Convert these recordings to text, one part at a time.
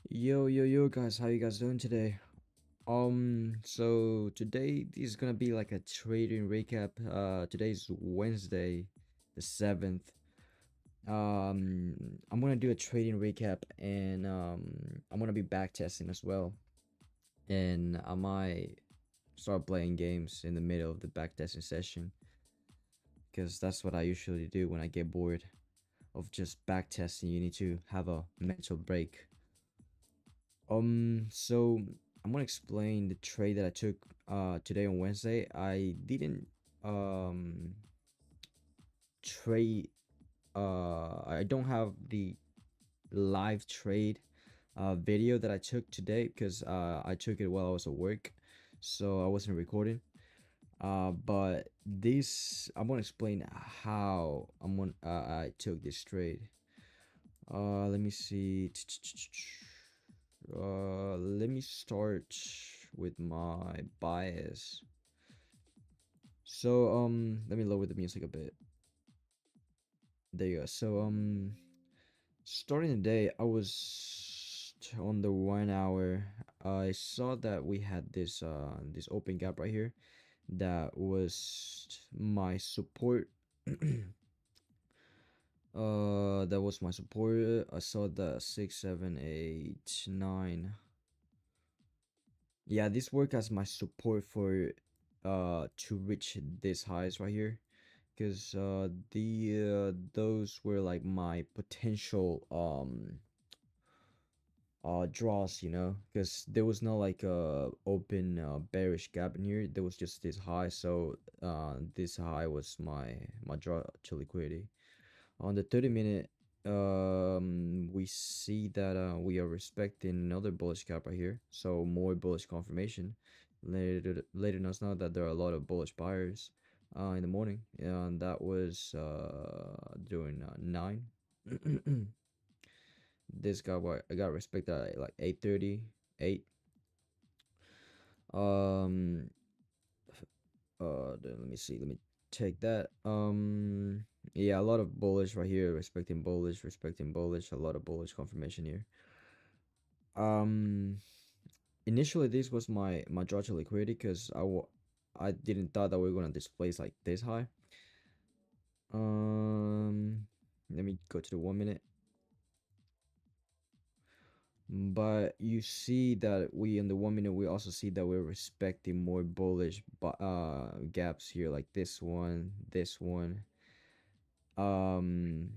Yo guys, how you guys doing today? So today this is gonna be like a trading recap. Today's Wednesday, the 7th. I'm gonna do a trading recap and I'm gonna be back testing as well. And I might start playing games in the middle of the back testing session because that's what I usually do when I get bored of just back testing. You need to have a mental break. So I'm gonna explain the trade that I took today on Wednesday. I didn't um trade I don't have the live trade video that I took today because I took it while I was at work, so I wasn't recording. But this I'm gonna explain how I took this trade. Let me see. Let me start with my bias. So let me lower the music a bit. There you go. So starting the day, I was on the 1 hour. I saw that we had this open gap right here. That was my support. That was my support. I saw the 6, 7, 8, 9. Yeah, this work as my support for to reach this highs right here, because the those were like my potential draws, because there was no like open bearish gap in here. There was just this high, so this high was my draw to liquidity. On the 30-minute, we see that we are respecting another bullish gap right here, so more bullish confirmation, letting us know that there are a lot of bullish buyers in the morning, and that was during 9. This got what I got respected at like 8:30, 8. Um, then let me see. Let me take that. Yeah, a lot of bullish right here, respecting bullish, a lot of bullish confirmation here. Um, Initially this was my draw to liquidity because I didn't thought that we were gonna displace like this high. Let me go to the 1 minute. But you see that we in the 1 minute we also see that we're respecting more bullish gaps here, like this one. Um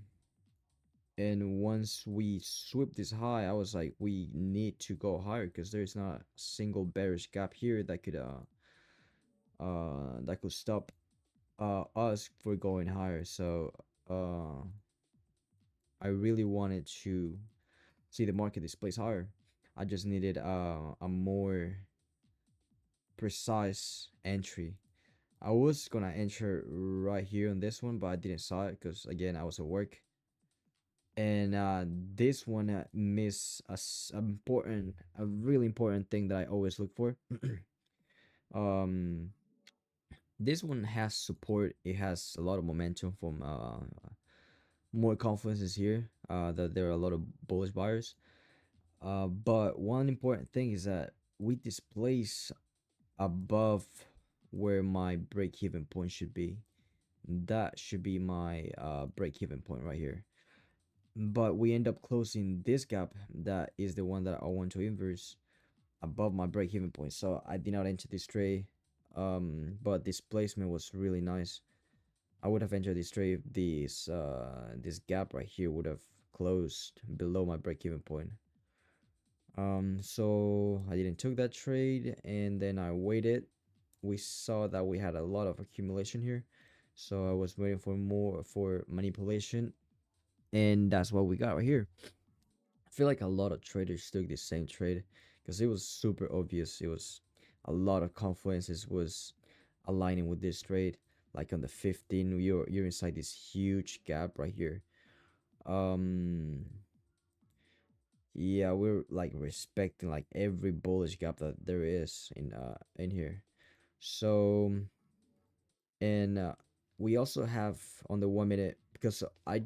and once we sweep this high, I was like, we need to go higher because there's not a single bearish gap here that could stop us for going higher. So I really wanted to see the market displace higher. I just needed a more precise entry. I was gonna enter right here on this one, but I didn't saw it because again I was at work. And this one miss a really important thing that I always look for. um, this one has support. It has a lot of momentum from more confidence is here. That there are a lot of bullish buyers. But one important thing is that we displace above where my break-even point should be. That should be my break-even point right here. But we end up closing this gap that is the one that I want to inverse above my break-even point. So I did not enter this trade, but this placement was really nice. I would have entered this trade if this gap right here would have closed below my break-even point. So I didn't took that trade, and then I waited. We saw that we had a lot of accumulation here, so I was waiting for more for manipulation, and that's what we got right here. I feel like a lot of traders took the same trade because it was super obvious. It was a lot of confluences was aligning with this trade. Like on the 15, you're inside this huge gap right here. Um, yeah, we're like respecting like every bullish gap that there is in here. So and we also have on the 1 minute, because I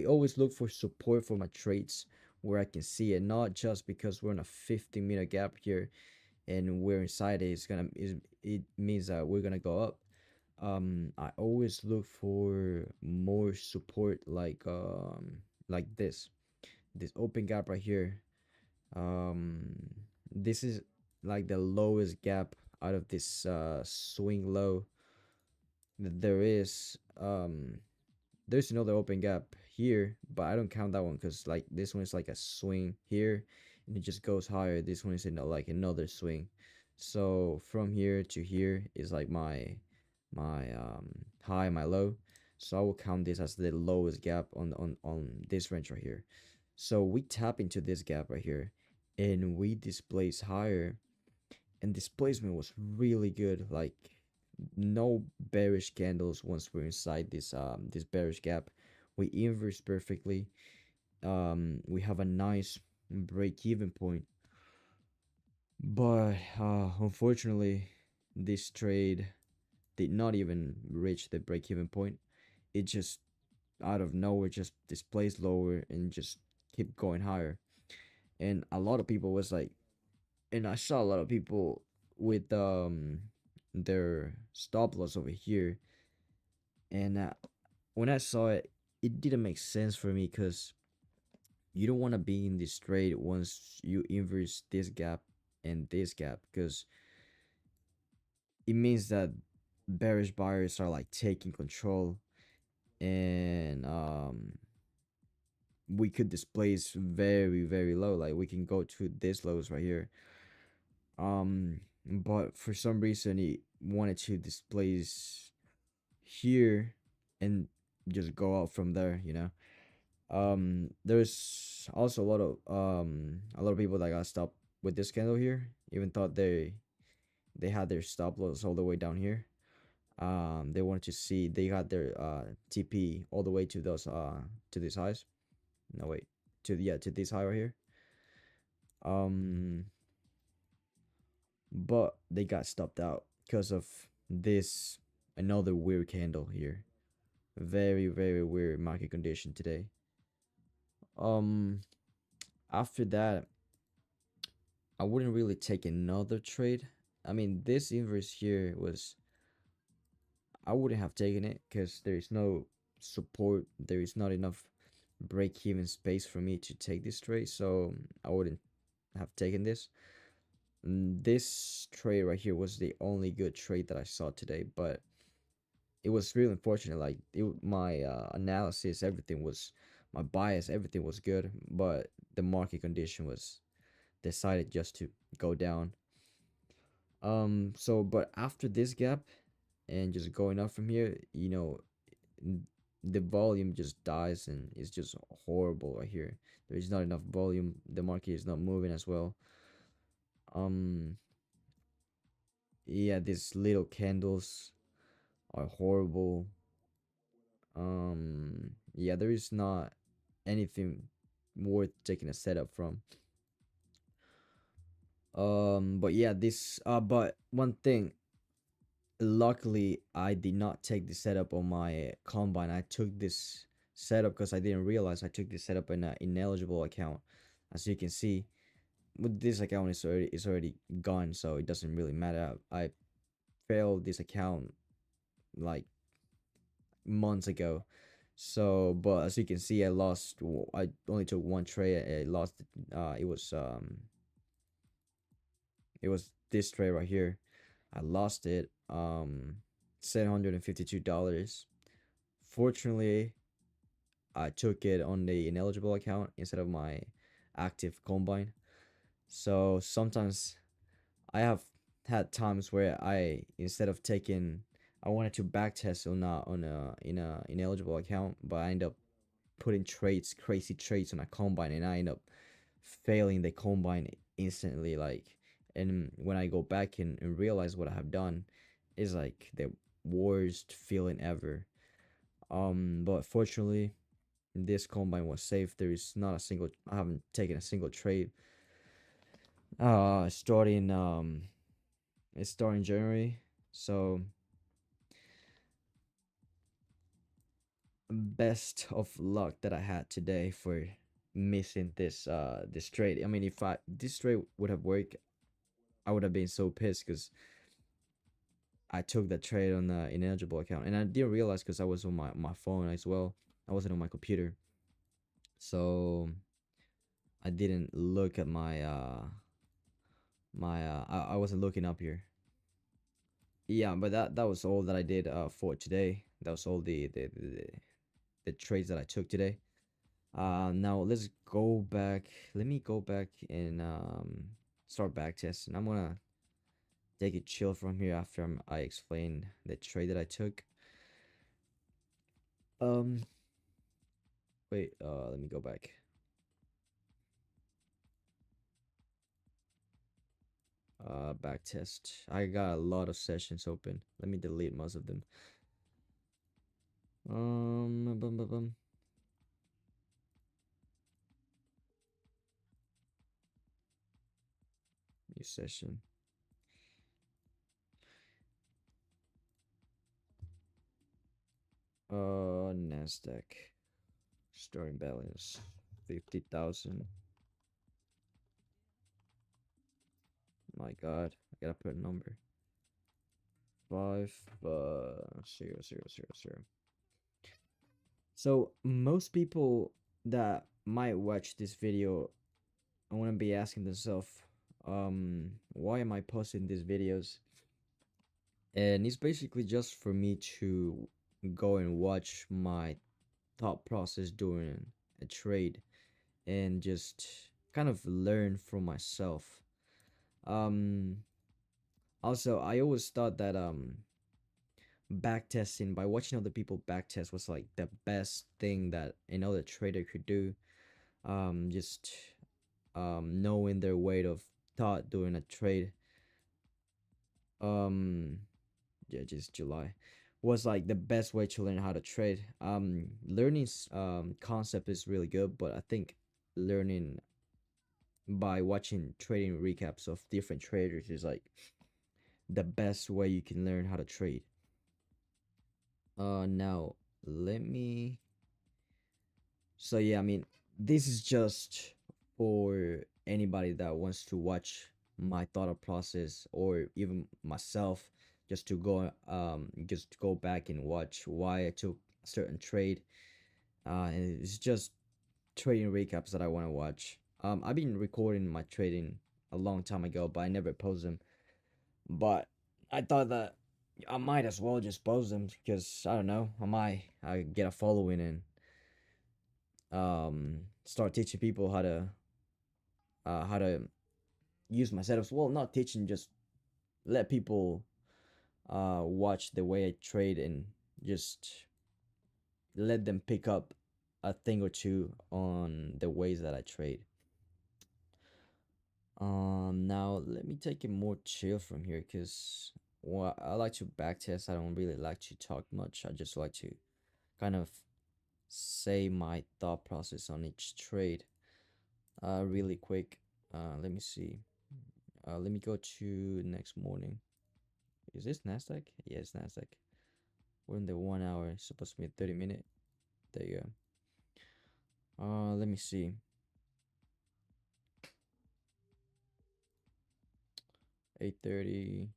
always look for support for my trades where I can see it, not just because we're in a 15-minute gap here and we're inside it. It means that we're gonna go up. I always look for more support like this open gap right here. Um, this is like the lowest gap out of this swing low that there is. There's another open gap here, but I don't count that one because like this one is like a swing here, and it just goes higher. This one is like another swing. So from here to here is like my high, my low. So I will count this as the lowest gap on this range right here. So we tap into this gap right here, and we displace higher, and displacement was really good. Like no bearish candles once we're inside this bearish gap. We inverse perfectly. We have a nice break even point, but unfortunately this trade did not even reach the break even point. It just out of nowhere just displays lower and just keep going higher. And a lot of people was like, and I saw a lot of people with their stop loss over here, and when I saw it, it didn't make sense for me because you don't want to be in this trade once you inverse this gap and this gap, because it means that bearish buyers are like taking control, and we could displace very very low. Like we can go to this lows right here. But for some reason he wanted to displace here and just go out from there, you know. There's also a lot of people that got stopped with this candle here, even thought they had their stop loss all the way down here. They wanted to see, they got their TP all the way to those to these highs. No wait, to this high right here. um but they got stopped out because of this another weird candle here. Very very weird market condition today. um After that, I wouldn't really take another trade. I mean, this inverse here was, I wouldn't have taken it because there is no support. There is not enough break even space for me to take this trade, so I wouldn't have taken this. This trade right here was the only good trade that I saw today, but it was really unfortunate. Like my analysis, everything was, my bias, everything was good, but the market condition was decided just to go down. So but after this gap and just going up from here, you know, the volume just dies and it's just horrible right here. There is not enough volume. The market is not moving as well. Um, yeah, these little candles are horrible. Yeah, there is not anything worth taking a setup from. But yeah, but one thing, luckily I did not take the setup on my combine. I took this setup because I didn't realize I took this setup in an ineligible account. As you can see, with this account is already gone, so it doesn't really matter. I failed this account like months ago. So but as you can see, I only took one trade. I lost. It was this trade right here. I lost it. $752. Fortunately, I took it on the ineligible account instead of my active combine. So sometimes I have had times where I, instead of taking, I wanted to backtest on a in a ineligible account, but I end up putting traits, crazy traits on a combine, and I end up failing the combine instantly. Like, and when I go back and realize what I have done, is like the worst feeling ever. But fortunately, this combine was safe. There is not a single. I haven't taken a single trade. Starting it's starting January, so best of luck that I had today for missing this trade. I mean, if I this trade would have worked, I would have been so pissed because I took that trade on the ineligible account, and I didn't realize because I was on my phone as well. I wasn't on my computer, so I didn't look at I wasn't looking up here. Yeah, but that was all that I did for today. That was all the trades that I took today. Now let's go back. Let me go back and start back testing. I'm gonna take it chill from here after I explain the trade that I took. Um, wait. Let me go back. Back test. I got a lot of sessions open. Let me delete most of them. Bum, bum, bum. New session. Nasdaq. Starting balance 50,000. My God, I gotta put a number. 5 0 0 0 0. So most people that might watch this video, I want to be asking themselves, why am I posting these videos? And it's basically just for me to go and watch my thought process during a trade and just kind of learn from myself. Um, Also, I always thought that backtesting by watching other people backtest was like the best thing that another trader could do. Just knowing their weight of thought during a trade. Um, yeah, just July was like the best way to learn how to trade. Learning concept is really good, but I think learning by watching trading recaps of different traders is like the best way you can learn how to trade. Now let me. So yeah, I mean, this is just for anybody that wants to watch my thought process or even myself, just to go back and watch why I took a certain trade. And it's just trading recaps that I want to watch. I've been recording my trading a long time ago, but I never post them. But I thought that I might as well just post them because I don't know, I get a following and start teaching people how to use my setups. Well, not teaching, just let people watch the way I trade and just let them pick up a thing or two on the ways that I trade. Now let me take it more chill from here because well, I like to backtest. I don't really like to talk much. I just like to kind of say my thought process on each trade. Really quick. Let me see. Let me go to next morning. Is this Nasdaq? Yes, Nasdaq. We're in the 1 hour. It's supposed to be a 30-minute. There you go. Let me see. 8:39.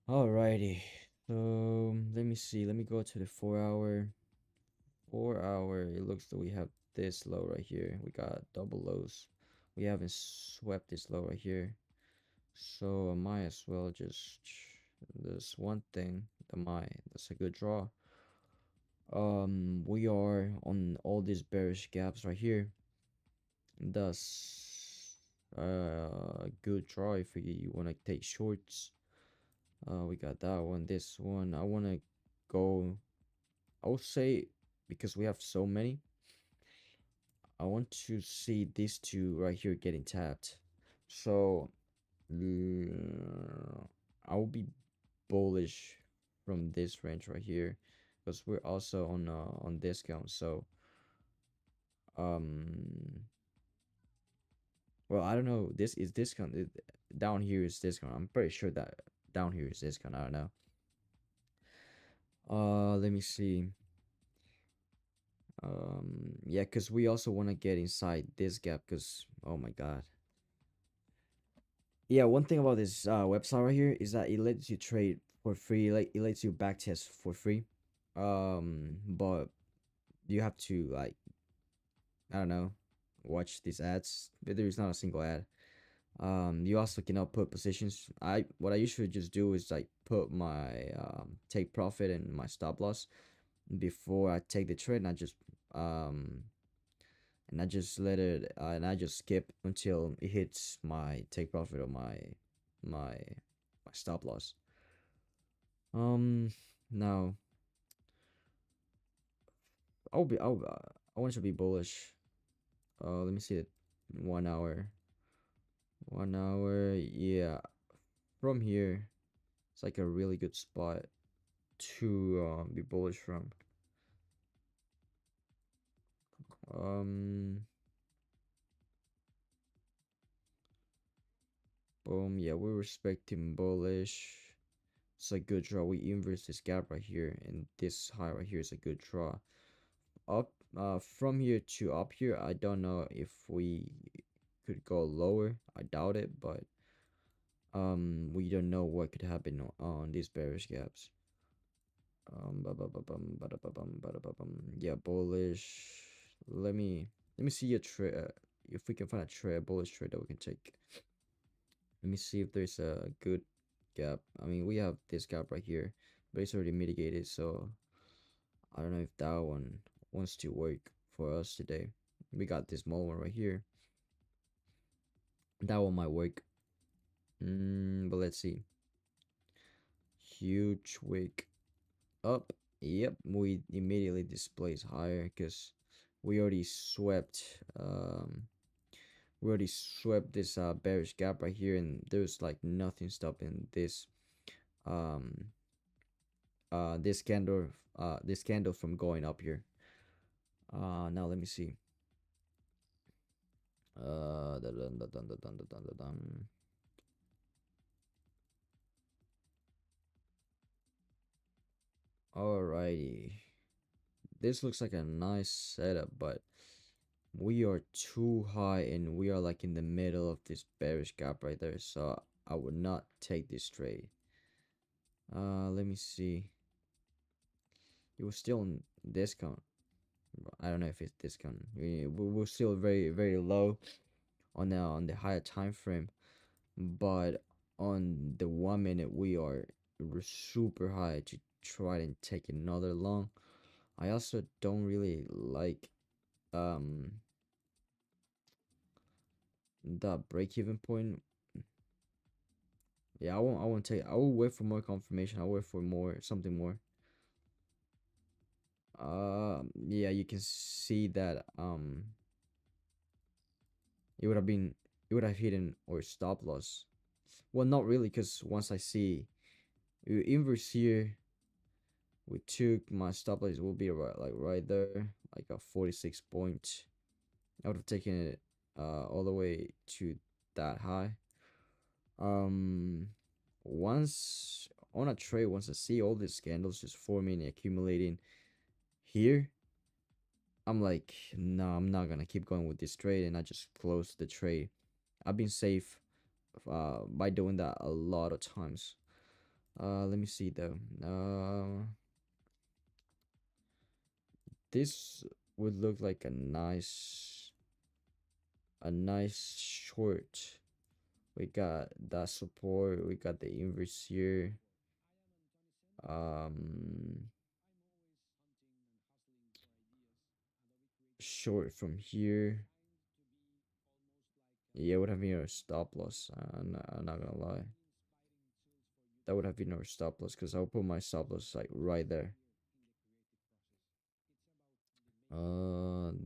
Alrighty. So let me see. Let me go to the 4 hour. 4 hour. It looks like we have this low right here. We got double lows. We haven't swept this low right here. So I might as well just this one thing that's a good draw. We are on all these bearish gaps right here. Thus good draw if you want to take shorts. We got that one, this one. I want to go, I would say, because we have so many, I want to see these two right here getting tapped. So I will be bullish from this range right here because we're also on discount. So um well, I don't know, this is discount. Down here is discount. I'm pretty sure that down here is discount. I don't know. Let me see. Yeah, because we also want to get inside this gap because, oh my God. Yeah, one thing about this website right here is that it lets you trade for free. Like it lets you backtest for free. But you have to like, I don't know, watch these ads. But there is not a single ad. You also cannot put positions. What I usually just do is like put my take profit and my stop loss before I take the trade, um and I just let it and I just skip until it hits my take profit or my my stop loss. Um, Now I want to be bullish. Let me see it. 1 hour. 1 hour. Yeah, from here, it's like a really good spot to be bullish from. Um, Boom. Yeah, we're respecting bullish. It's a good draw. We inverse this gap right here, and this high right here is a good draw. Up, from here to up here, I don't know if we could go lower. I doubt it, but we don't know what could happen on these bearish gaps. Yeah, bullish. Let me see a trade. If we can find a trade, a bullish trade that we can take. Let me see if there's a good gap. I mean, we have this gap right here, but it's already mitigated, so I don't know if that one wants to work for us today. We got this small one right here. That one might work. But let's see. Huge wick up. Yep, we immediately displays higher because we already swept this bearish gap right here, and there's like nothing stopping um this candle from going up here. Now let me see. Dun, dun, dun, dun, dun, dun, dun, dun. Alrighty, this looks like a nice setup, but we are too high and we are like in the middle of this bearish gap right there, so I would not take this trade. Let me see. It was still in discount. I don't know if it's discount. We're still very very low on the higher time frame, but on the 1 minute we're super high to try and take another long. I also don't really like um the break-even point. Yeah, I will wait for more confirmation. I'll wait for more something more. Yeah, you can see that it would have been it would have hidden or stop loss. Well, not really, because once I see inverse here, we took my stop loss will be right there, like a 46 point. I would have taken it all the way to that high. Um, once on a trade, once I see all these candles just forming and accumulating here, I'm like, no, I'm not gonna keep going with this trade, and I just closed the trade. I've been safe by doing that a lot of times. Let me see though. This would look like a nice short. We got that support. We got the inverse here. Um, Short from here. Yeah, would have been our stop loss. I'm not gonna lie. That would have been our stop loss because I'll put my stop loss like right there.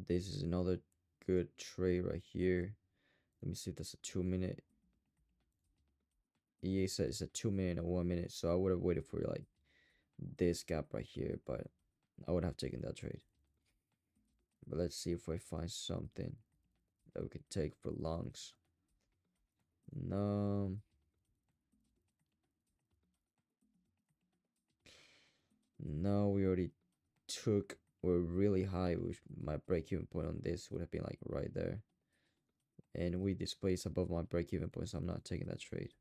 This is another good trade right here. Let me see if that's a 2 minute. Yeah, it's a 2 minute and 1 minute. So I would have waited for like this gap right here, but I would have taken that trade. But let's see if I find something that we could take for longs. No, no, we already took were really high, which my break-even point on this would have been like right there. And we displaced above my break-even point, so I'm not taking that trade.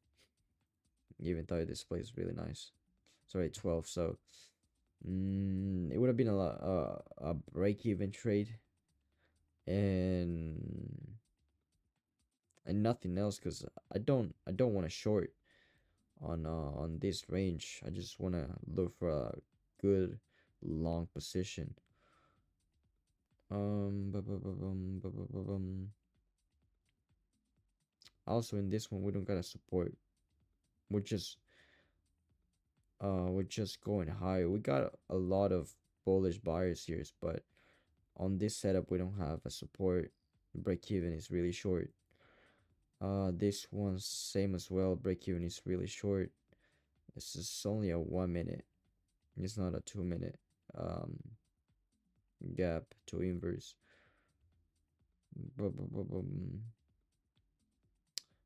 Even though it displays really nice. Sorry, 12. So it would have been a lot a break-even trade and nothing else because I don't want to short on this range. I just want to look for a good long position. Also in this one we don't got a support. We're just we're just going high. We got a lot of bullish buyers here, but on this setup we don't have a support. Break even is really short. This one's same as well. Break even is really short. This is only a 1 minute. It's not a 2 minute um gap to inverse.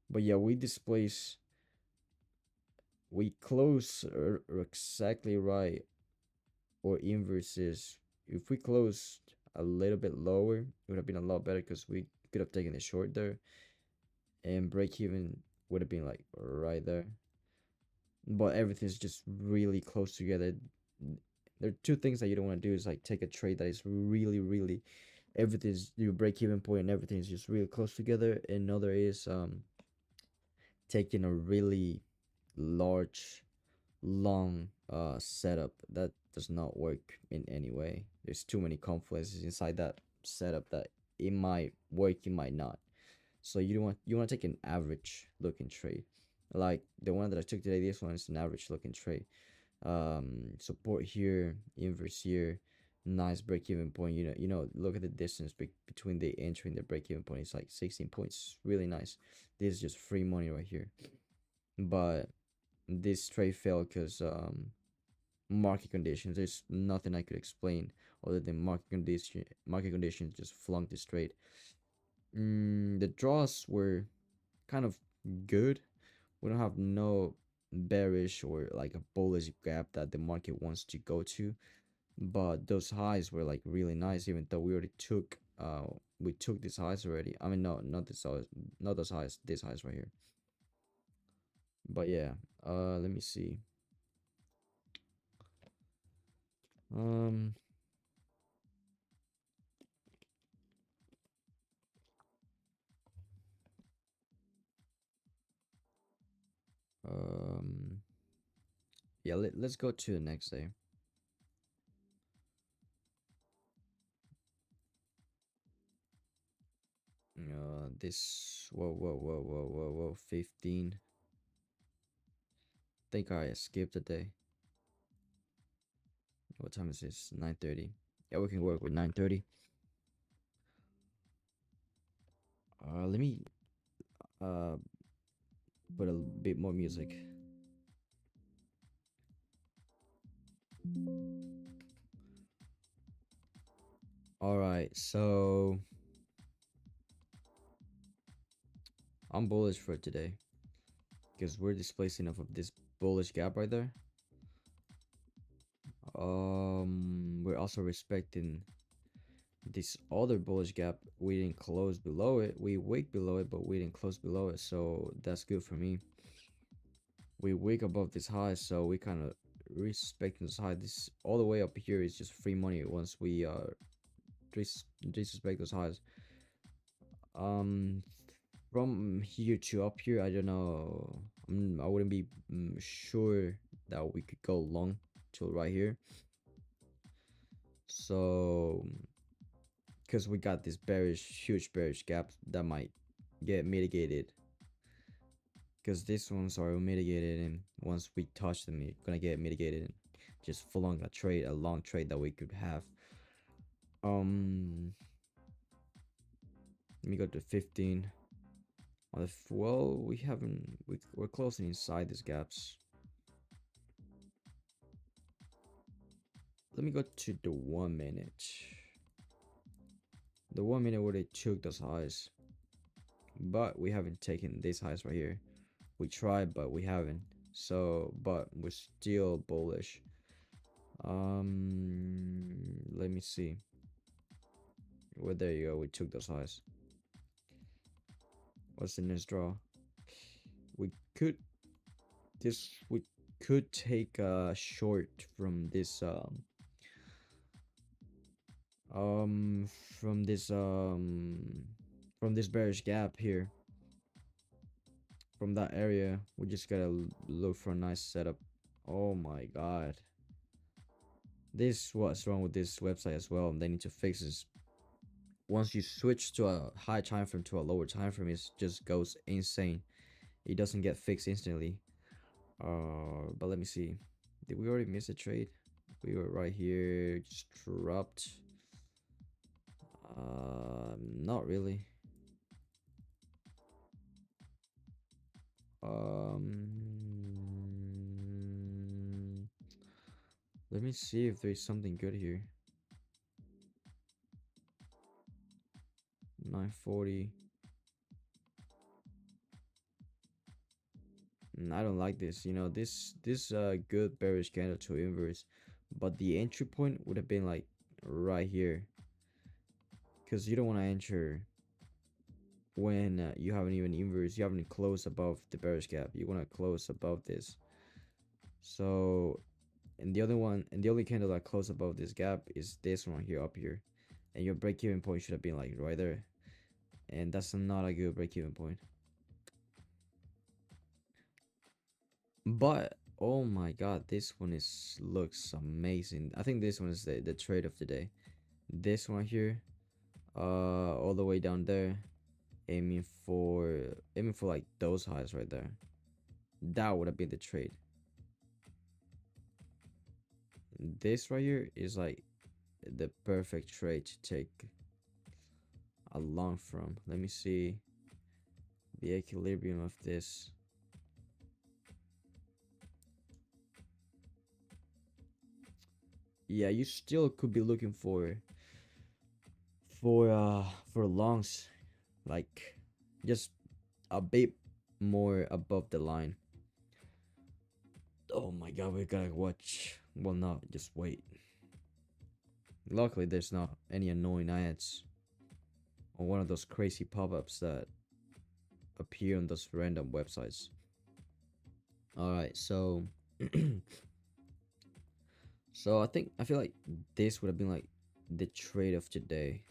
But yeah, we displace. We close exactly right or inverses. If we closed a little bit lower, it would have been a lot better because we could have taken a short there, and break even would have been like right there. But everything's just really close together. There are two things that you don't want to do is like take a trade that is really, really everything's your break even point and everything is just really close together. Another is taking a really large long setup that does not work in any way. There's too many confluences inside that setup that it might work, it might not. So you want to take an average looking trade. Like the one that I took today, this one is an average looking trade. Support here, inverse here, nice break even point. Look at the distance between the entry and the break even point. It's like 16 points. Really nice. This is just free money right here. But this trade failed because market conditions. There's nothing I could explain other than market conditions just flunked this trade. The draws were kind of good. We don't have no bearish or like a bullish gap that the market wants to go to, but those highs were like really nice. Even though we took these highs already. I mean, no, not this highs, not those highs. These highs right here. But yeah, let me see. Um, um, yeah, let's go to the next day. This whoa 15. Think I skipped a day. What time is this? 9:30. Yeah, we can work with 9:30. Let me uh put a bit more music. All right, so I'm bullish for today because we're displacing off of this bullish gap right there. We're also respecting this other bullish gap. We didn't close below it. We wick below it, but we didn't close below it, so that's good for me. We wick above this high, so we kind of respecting this high. This all the way up here is just free money once we disrespect those highs. Um, from here to up here, I don't know. I wouldn't be sure that we could go long till right here. So, because we got this huge bearish gap that might get mitigated. Because these ones are mitigated, and once we touch them, it's gonna get mitigated and just full on a long trade that we could have. Um, Let me go to 15. Well, we haven't. We're closing inside these gaps. Let me go to the 1 minute. The 1 minute where they took those highs, but we haven't taken these highs right here. We tried, but we haven't. So, but we're still bullish. Let me see. Well, there you go. We took those highs. What's the next draw? We could we could take a short from um from this um from this bearish gap here, from that area. We just gotta look for a nice setup. Oh my god, this what's wrong with this website as well. They need to fix this. Once you switch to a high time frame to a lower time frame, it just goes insane. It doesn't get fixed instantly. But let me see. Did we already miss a trade? We were right here, just dropped. Not really. Let me see if there's something good here. 940. I don't like this. You know, this good bearish candle to inverse, but the entry point would have been like right here, because you don't want to enter when you haven't even inverse, you haven't closed above the bearish gap. You want to close above this. So, and the other one, and the only candle that closed above this gap is this one here, up here, and your break-even point should have been like right there, and that's not a good break-even point. But oh my god, this one is looks amazing. I think this one is the trade of the day. This one here, all the way down there, aiming for like those highs right there. That would have been the trade. This right here is like the perfect trade to take a long from. Let me see the equilibrium of this. Yeah, you still could be looking for longs, like just a bit more above the line. Oh my god, we gotta watch. Well, no, just wait. Luckily, there's not any annoying ads on one of those crazy pop-ups that appear on those random websites. Alright, so so I feel like this would have been like the trade of today.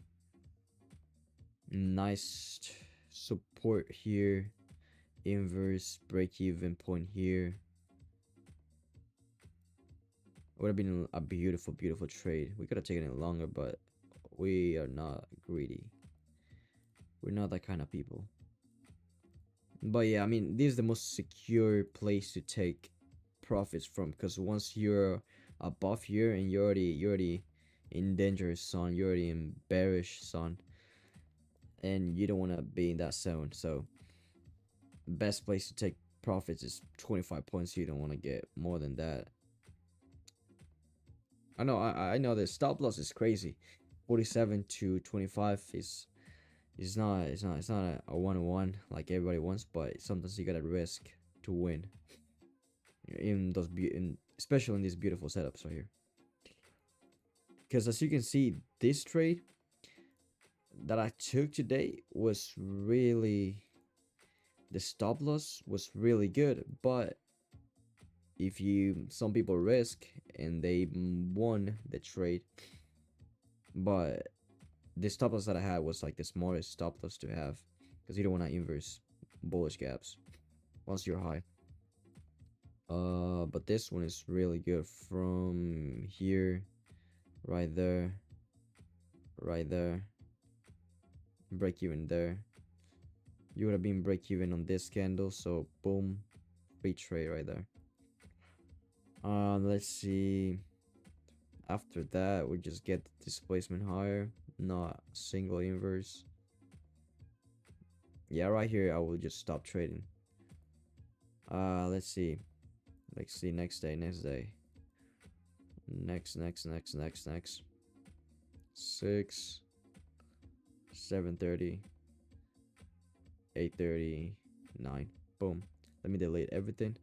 Nice support here, inverse break-even point here. Would have been a beautiful trade. We could have taken it longer, but we are not greedy. We're not that kind of people. But yeah, I mean, this is the most secure place to take profits from, because once you're above here and you're already in dangerous zone, you're already in bearish zone, and you don't want to be in that zone. So best place to take profits is 25 points. You don't want to get more than that. I know the stop loss is crazy. 47 to 25 is not a 1-on-1 like everybody wants, but sometimes you gotta risk to win in those especially in these beautiful setups right here. Because as you can see, this trade that I took today was really, the stop loss was really good, but if you, some people risk and they won the trade, but the stop loss that I had was like the smartest stop loss to have, because you don't want to inverse bullish gaps once you're high. But this one is really good from here, right there, break even there. You would have been break even on this candle, so boom, free trade right there. Let's see. After that, we just get the displacement higher, not single inverse. Yeah, right here I will just stop trading. Let's see. Let's see, next day. Next 6, 7:30, 8:39. Boom. Let me delete everything.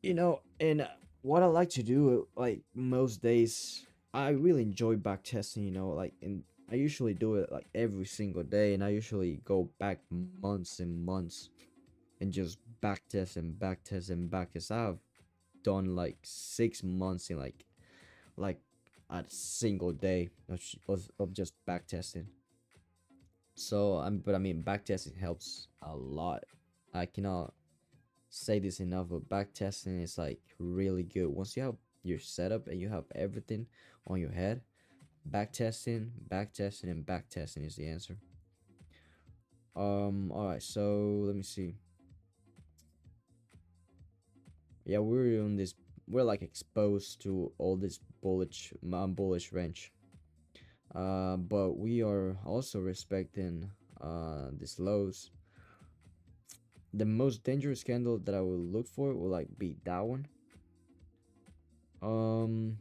You know, and What I like to do, like most days, I really enjoy back testing. Like, and I usually do it like every single day, and I usually go back months and months and just back test and back test and back test. I've done like 6 months in like a single day of just back testing. So but I mean, back testing helps a lot. I cannot say this enough, but back testing is like really good. Once you have your setup and you have everything on your head, back testing, back testing, and back testing is the answer. All right. So let me see. Yeah, we're on this. We're like exposed to all this bullish range. But we are also respecting these lows. The most dangerous candle that I will look for will like be that one. Um,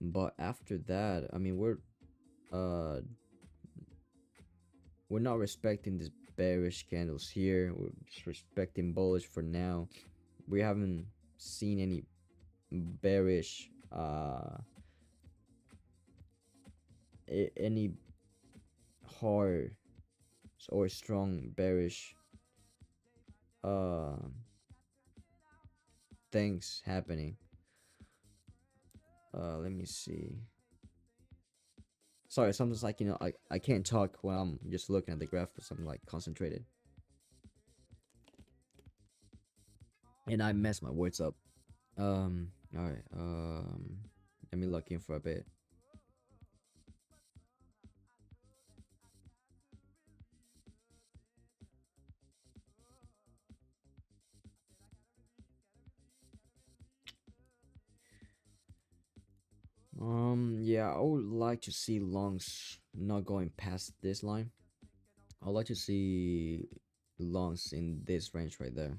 but after that, I mean, uh we're not respecting these bearish candles here. We're just respecting bullish for now. We haven't seen any bearish any hard or strong bearish uh things happening. Let me see. Sorry, sometimes like I can't talk when I'm just looking at the graph because I'm like concentrated and I mess my words up. All right. Let me look in for a bit. Yeah, I would like to see longs not going past this line. I'd like to see longs in this range right there.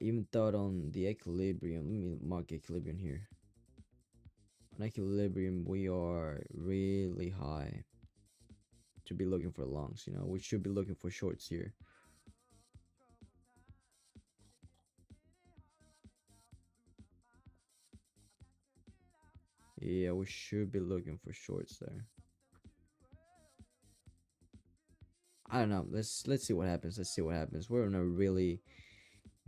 Even thought on the equilibrium. Let me mark equilibrium here. On equilibrium, we are really high to be looking for longs. We should be looking for shorts here. Yeah, we should be looking for shorts there. I don't know. Let's see what happens. Let's see what happens. We're in a really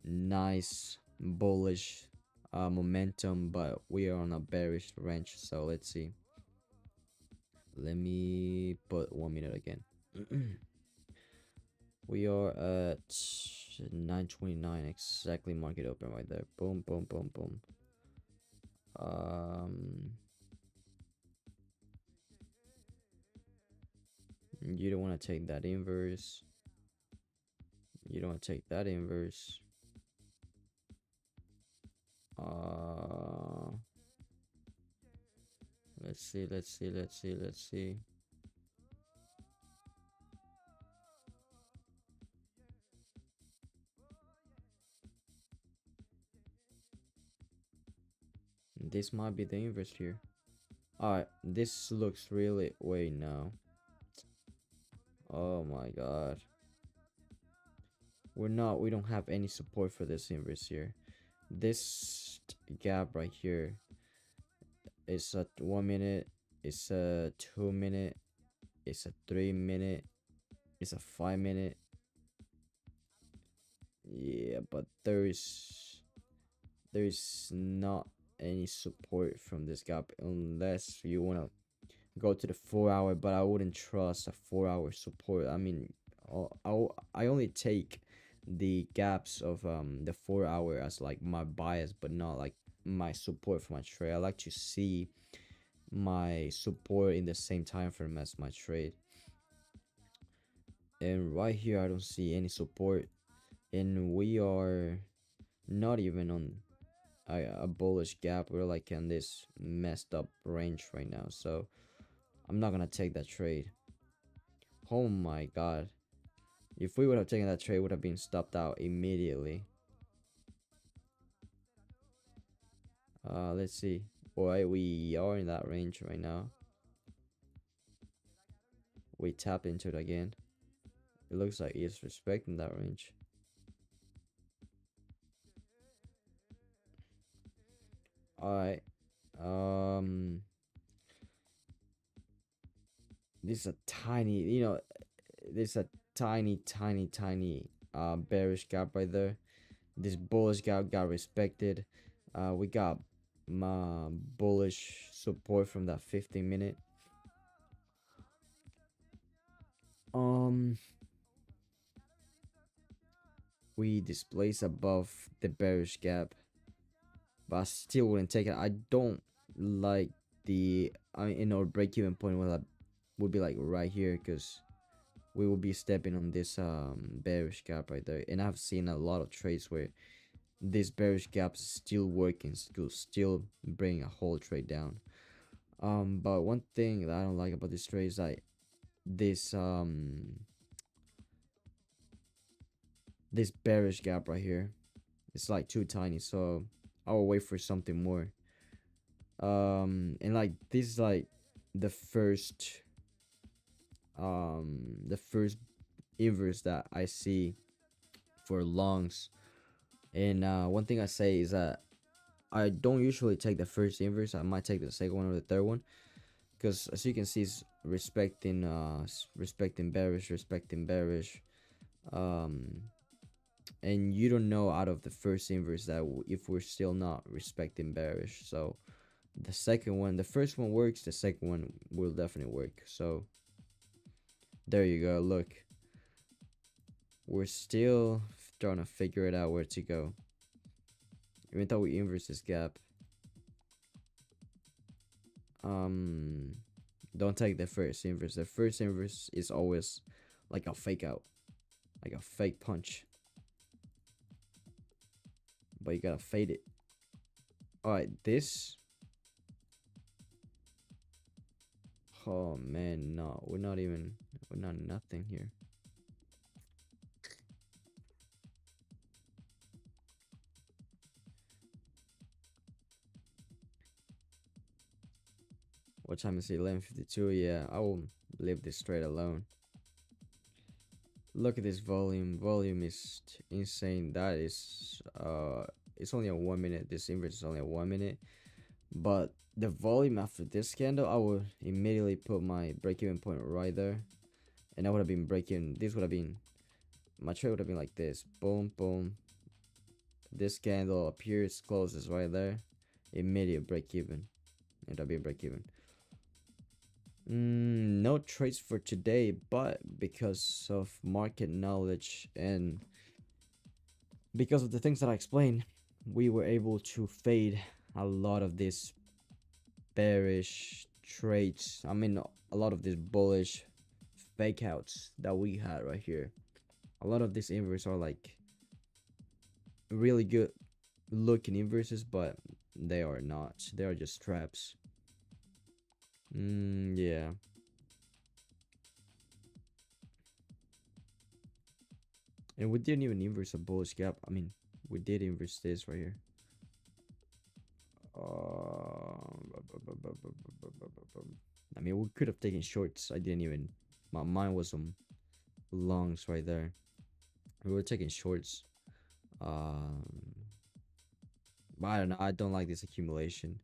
nice bullish momentum, but we are on a bearish range. So let's see. Let me put 1 minute again. We are at 9:29 exactly. Market open right there. Boom, boom, boom, boom. Um, you don't want to take that inverse. You don't want to take that inverse. Uh, let's see, let's see, let's see, let's see. This might be the inverse here. Alright, this looks really. Wait, no. Oh my god. We don't have any support for this inverse here. This gap right here is a 1 minute, it's a 2 minute, it's a 3 minute, it's a 5 minute. Yeah, but there is not any support from this gap unless you want to go to the 4 hour, but I wouldn't trust a 4 hour support. I mean, I only take the gaps of the 4 hour as like my bias, but not like my support for my trade. I like to see my support in the same time frame as my trade. And right here, I don't see any support, and we are not even on a bullish gap. We're like in this messed up range right now, so I'm not gonna take that trade. Oh my god. If we would have taken that trade, would have been stopped out immediately. Let's see. Boy, we are in that range right now. We tap into it again. It looks like it's respecting that range. All right. Um, this is a tiny, this is a tiny bearish gap right there. This bullish gap got respected. We got bullish support from that 15 minute. Um, we displace above the bearish gap, but I still wouldn't take it. I don't like the in our break even point would be like right here, because we will be stepping on this bearish gap right there, and I've seen a lot of trades where this bearish gap is still working, still bring a whole trade down. But one thing that I don't like about this trade is like this this bearish gap right here. It's like too tiny, so I will wait for something more. And like this is like the first the first inverse that I see for longs. And one thing I say is that I don't usually take the first inverse. I might take the second one or the third one, because as you can see, it's respecting bearish. Um, and you don't know out of the first inverse that if we're still not respecting bearish. So the first one works, the second one will definitely work. So there you go. Look, we're still trying to figure it out where to go. Even though we inverse this gap, um, don't take the first inverse. The first inverse is always like a fake out, like a fake punch, but you gotta fade it. All right, this. Oh man, no, we're not nothing here. What time is it? 11:52. Yeah, I will leave this straight alone. Look at this volume. Volume is insane. That is it's only a 1 minute. This inverse is only a 1 minute. But the volume after this candle, I would immediately put my break-even point right there, and I would have been breaking. This would have been my trade would have been like this. Boom, boom. This candle appears, closes right there. Immediate break-even. It'll be a break-even. No trades for today, but because of market knowledge and because of the things that I explained, we were able to fade a lot of these bearish trades. I mean, a lot of these bullish fake outs that we had right here. A lot of these inverses are like really good looking inverses, but they are not. They are just traps. Yeah. And we didn't even inverse a bullish gap. I mean, we did inverse this right here. I mean, we could have taken shorts. I didn't even. My mind was on longs right there. We were taking shorts. Um, but I don't know. I don't like this accumulation.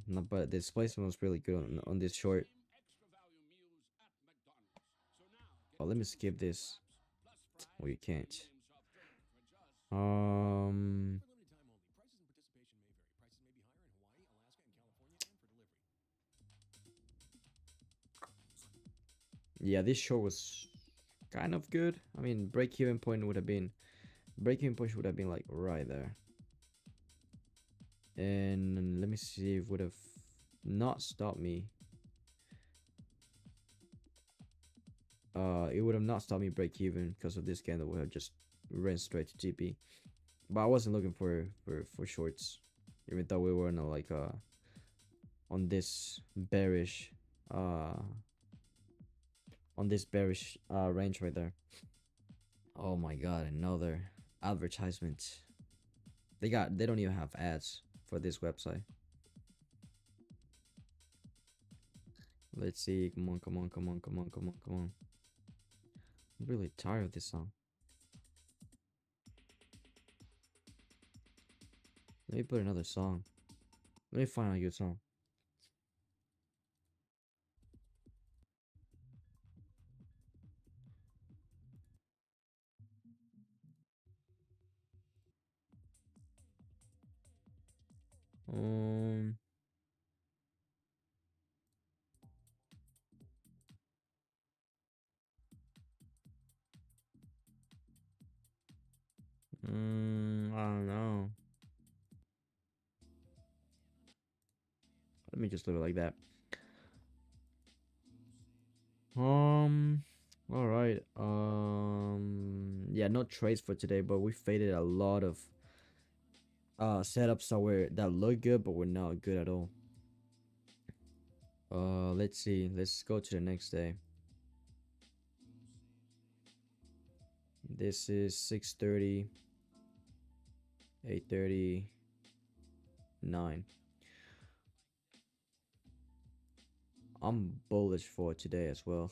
No, but the displacement was really good on this short. Oh, let me skip this. Well, you can't. Um, yeah, this short was kind of good. I mean, break-even point would have been like right there. And let me see if it would have not stopped me. It would have not stopped me break even because of this candle would have just ran straight to GP. But I wasn't looking for shorts, even though we were in a, like on this bearish uh range right there. Oh my god, another advertisement. They don't even have ads for this website. Let's see. Come on, come on, come on, come on, come on, come on. I'm really tired of this song. Let me put another song. Let me find a good song. Um, I don't know. Let me just leave it like that. Um, all right. Yeah, no trades for today, but we faded a lot of setups that look good, but were not good at all. Let's see. Let's go to the next day. This is 6:30, 8:30, 9. I'm bullish for today as well.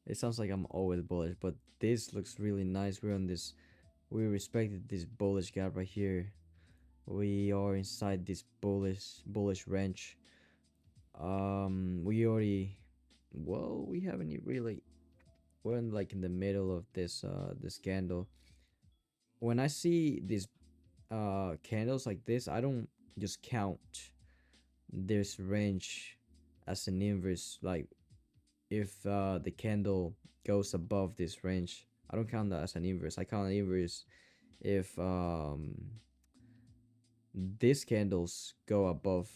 It sounds like I'm always bullish, but this looks really nice. We're on this. We respected this bullish gap right here. We are inside this bullish range. We already. Well, we haven't really. We're in, like in the middle of this candle. When I see these candles like this, I don't just count this range as an inverse. Like if the candle goes above this range, I don't count that as an inverse. I count an inverse if these candles go above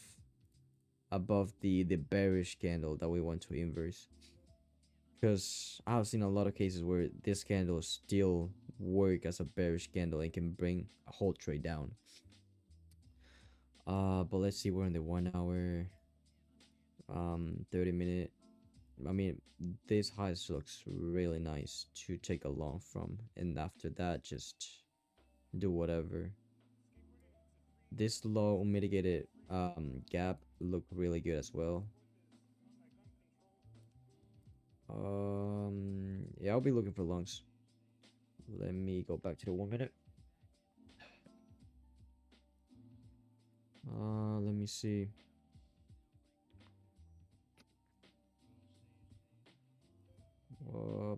the bearish candle that we want to inverse. Because I've seen a lot of cases where this candle still work as a bearish candle and can bring a whole trade down. But let's see, we're in the 1 hour, 30 minute. I mean, this highs looks really nice to take a long from, and after that, just do whatever. This low mitigated gap look really good as well. Yeah, I'll be looking for longs. Let me go back to the 1 minute. Let me see.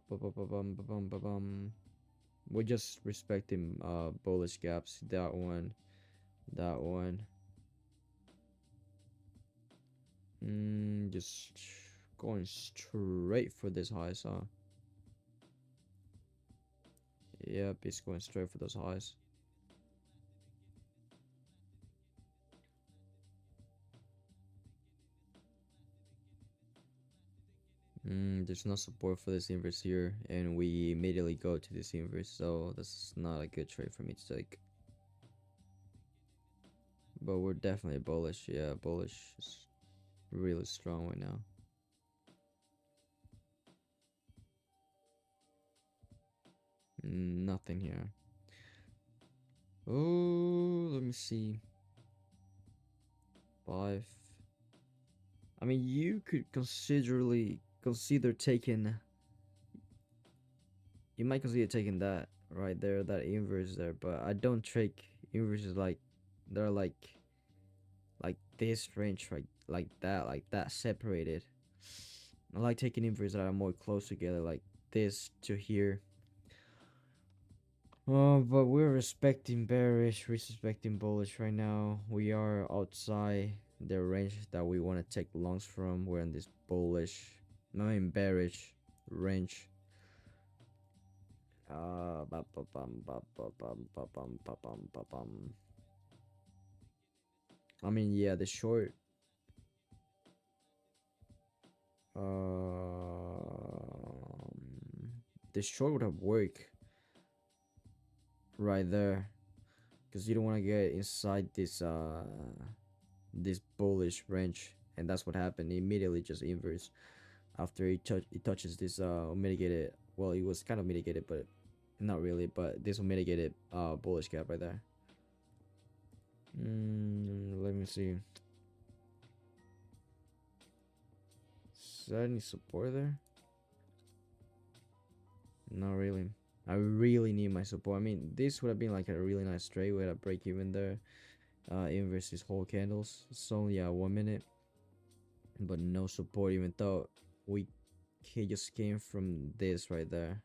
Ba-bum. We're just respecting bullish gaps. That one, that one. Just going straight for this highs, huh? Yep, it's going straight for those highs. There's no support for this inverse here, and we immediately go to this inverse, so that's not a good trade for me to take. But we're definitely bullish. Yeah, bullish is really strong right now. Nothing here. Oh, let me see. 5. I mean, you could consider taking. You might consider taking that right there, that inverse there, but I don't take inverses like they're like this range, right? Like that separated. I like taking inverses that are more close together, like this to here. But we're respecting bearish, respecting bullish right now. We are outside the range that we want to take longs from. We're in this bullish, I mean bearish range. Ba ba bum ba ba bum ba bum ba bum ba bum. I mean, yeah, the short. The short would have worked right there, because you don't want to get inside this bullish range, and that's what happened. He immediately just inverse after he touches this mitigated. Well, it was kind of mitigated, but not really. But this mitigated bullish gap right there. Let me see. Is there any support there? Not really. I really need my support. I mean, this would have been like a really nice trade with a break even there. Inverse these whole candles. It's only 1 minute, but no support. Even though we just came from this right there.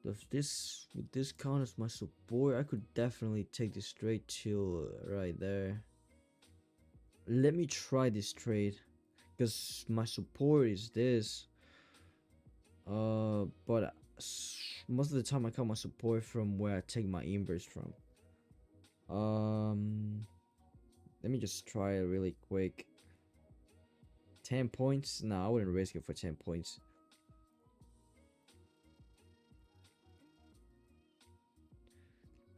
Does this would this count as my support? I could definitely take this trade till right there. Let me try this trade because my support is this. But most of the time I count my support from where I take my inverse from. Um, Let me just try it really quick. 10 points? No, I wouldn't risk it for 10 points.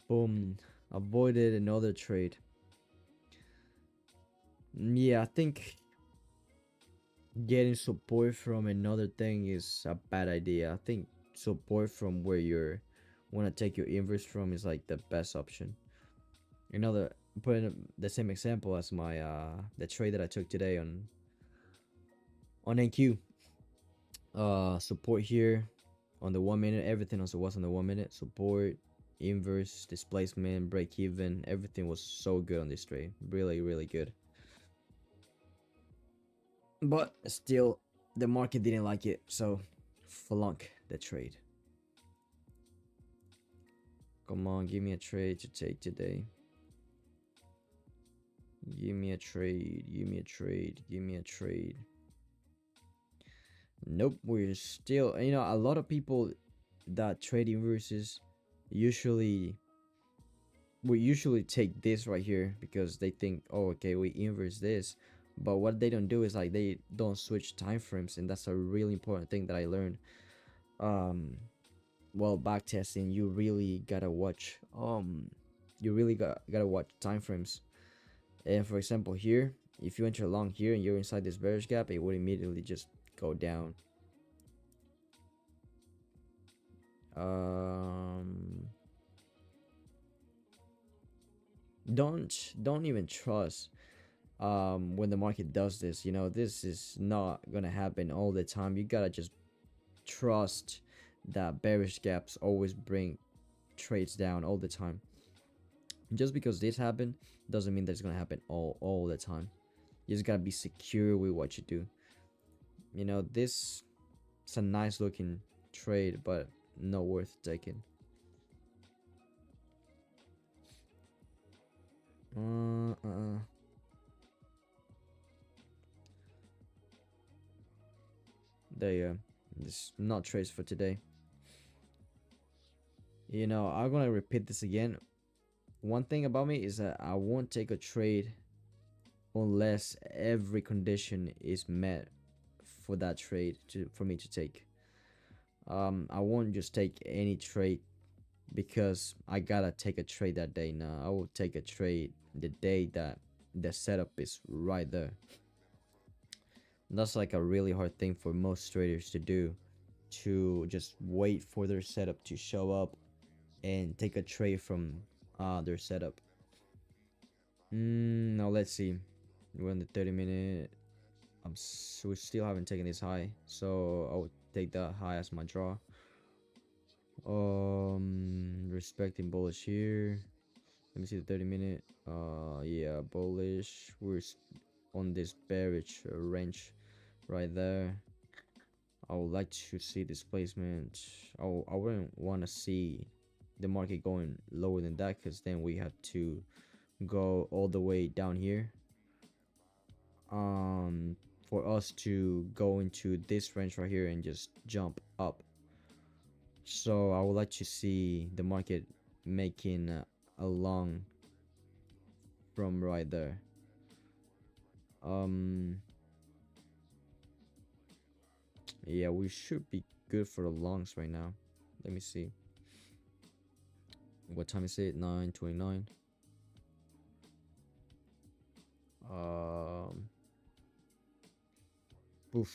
Boom. Avoided another trade. Yeah, I think getting support from another thing is a bad idea. I think support from where you're want to take your inverse from is like the best option. Another putting the same example as my the trade that I took today on NQ. Support here on the 1 minute. Everything also was on the 1 minute. Support, inverse, displacement, break even. Everything was so good on this trade. Really, really good. But still, the market didn't like it, so flunk the trade. Come on, give me a trade to take today. Give me a trade. Give me a trade. Give me a trade. Nope, we're still. You know, a lot of people that trade inverses usually we usually take this right here because they think, oh, okay, we inverse this. But what they don't do is like they don't switch time frames, and that's a really important thing that I learned. Um, well, backtesting, you really gotta watch time frames. And for example, here, if you enter long here and you're inside this bearish gap, it would immediately just go down. Um, don't even trust when the market does this. You know, this is not gonna happen all the time. You gotta just trust that bearish gaps always bring trades down all the time. Just because this happened doesn't mean that it's gonna happen all the time. You just gotta be secure with what you do. You know, this it's a nice looking trade, but not worth taking. uh, uh, uh. There you go. This not trades for today. You know, I'm gonna repeat this again. One thing about me is that I won't take a trade unless every condition is met for that trade for me to take. I won't just take any trade because I gotta take a trade that day. No, I will take a trade the day that the setup is right there. And that's like a really hard thing for most traders to do, to just wait for their setup to show up and take a trade from their setup. Now let's see. We're on the 30 minute. We still haven't taken this high, so I would take that high as my draw. Respecting bullish here. Let me see the 30 minute. Yeah, bullish. On this bearish range right there. I would like to see displacement. I wouldn't want to see the market going lower than that, because then we have to go all the way down here for us to go into this range right here and just jump up. So I would like to see the market making a long from right there. Yeah, we should be good for the longs right now. Let me see. What time is it? 9:29. Um, Oof.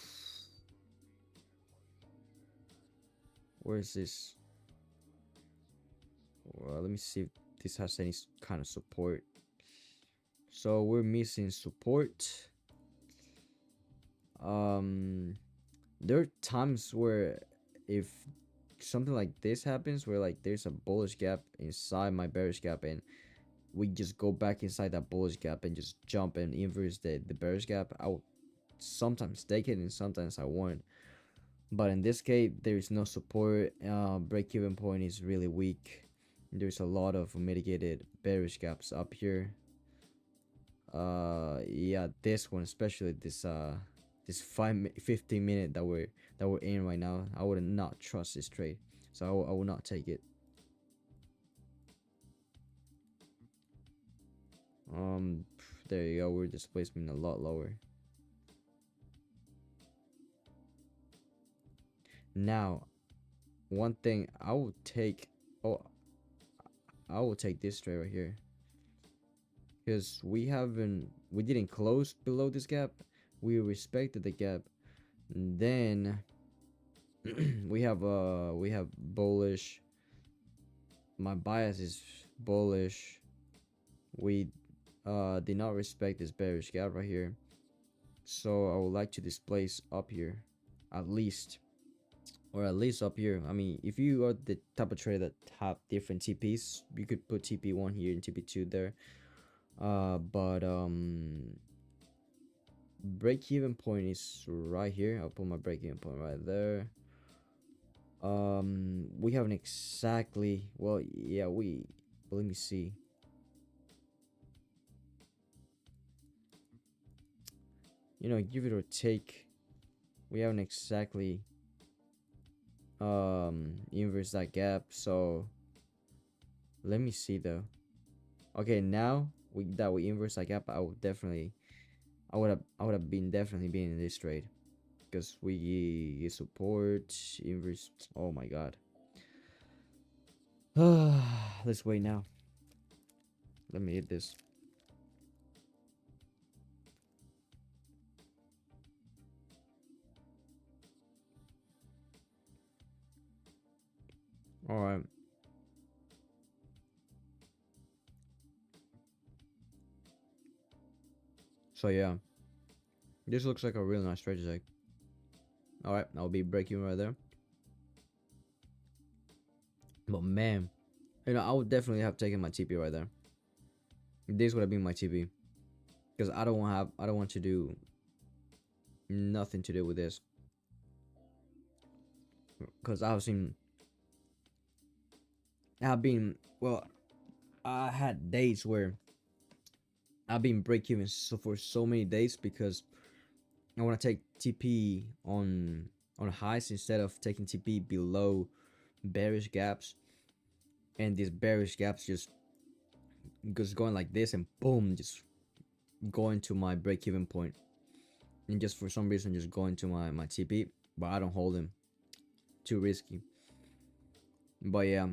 Where is this? Well, let me see if this has any kind of support. So we're missing support. There are times where if something like this happens where like there's a bullish gap inside my bearish gap, and we just go back inside that bullish gap and just jump and inverse the bearish gap, I will sometimes take it and sometimes I won't. But in this case, there is no support. Break-even point is really weak. There's a lot of mitigated bearish gaps up here. Yeah, this one, especially this 15 minute that we're in right now, I would not trust this trade, so I will not take it. There you go. We're displacement a lot lower. Now, one thing I will take. Oh, I will take this trade right here, because we didn't close below this gap. We respected the gap. And then we have bullish. My bias is bullish. We did not respect this bearish gap right here, so I would like to displace up here, at least, or at least up here. I mean, if you are the type of trader that have different TPs, you could put TP1 here and TP2 there. But break-even point is right here. I'll put my break-even point right there. We haven't exactly, well, yeah, let me see. You know, give it or take, we haven't exactly inverse that gap. So let me see though. Okay, now we inverse that gap, I would have been definitely been in this trade, because we support inverse. Oh my god. Let's wait now. Let me hit this. All right. So yeah, this looks like a real nice strategy. All right, I'll be breaking right there. But man, you know, I would definitely have taken my TP right there. This would have been my TP, because I don't want to do nothing to do with this, because I've been, well, I had days where I've been break even for so many days, because I want to take TP on highs instead of taking TP below bearish gaps, and these bearish gaps just going like this, and boom, just going to my break even point, and just for some reason just going to my TP, but I don't hold him. Too risky. But yeah,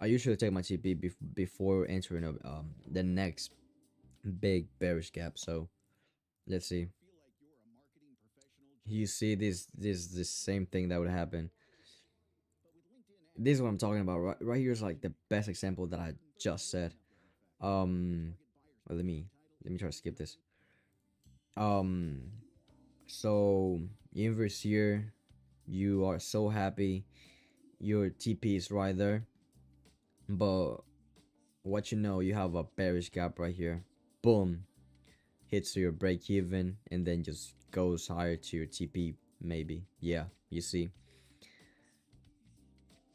I usually take my TP before entering the next big bearish gap. So let's see. You see this same thing that would happen. This is what I'm talking about. Right here is like the best example that I just said. Um, well, let me try to skip this. Um, so inverse here, you are so happy, your TP is right there, but what you know, you have a bearish gap right here. Boom, hits your break even, and then just goes higher to your TP. Maybe, yeah, you see.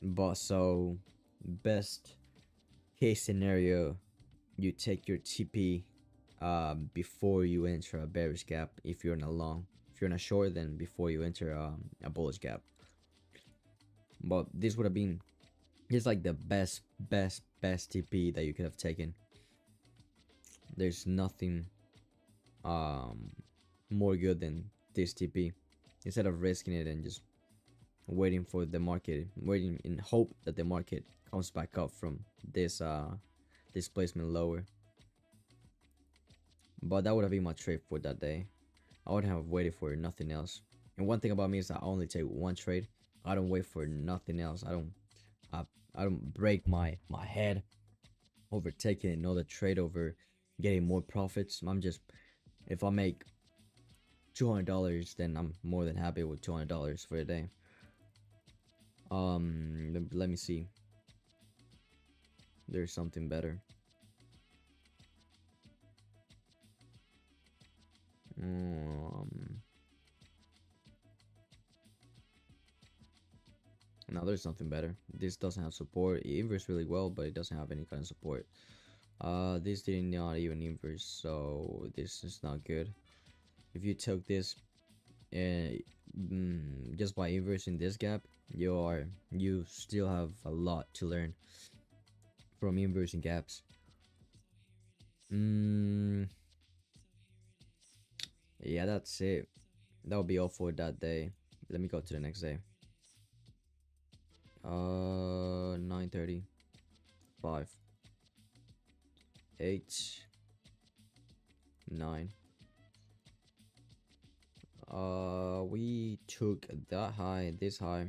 But so best case scenario, you take your TP before you enter a bearish gap. If you're in a long, if you're in a short, then before you enter a bullish gap. But this would have been, it's like the best TP that you could have taken. There's nothing more good than this TP, instead of risking it and just waiting for the market, waiting in hope that the market comes back up from this displacement lower. But that would have been my trade for that day. I would have waited for nothing else. And one thing about me is I only take one trade. I don't wait for nothing else. I don't break my head over taking another trade, over getting more profits. I'm just, if I make $200, then I'm more than happy with $200 for a day. Let me see. There's something better. Um, no, there's something better. This doesn't have support. It inverts really well, but it doesn't have any kind of support. This did not even inverse, so this is not good. If you took this and just by inversing this gap, you still have a lot to learn from inversing gaps. Mm, yeah, that's it. That'll be all for that day. Let me go to the next day. 9:30, 5, 8, 9. We took that high, this high.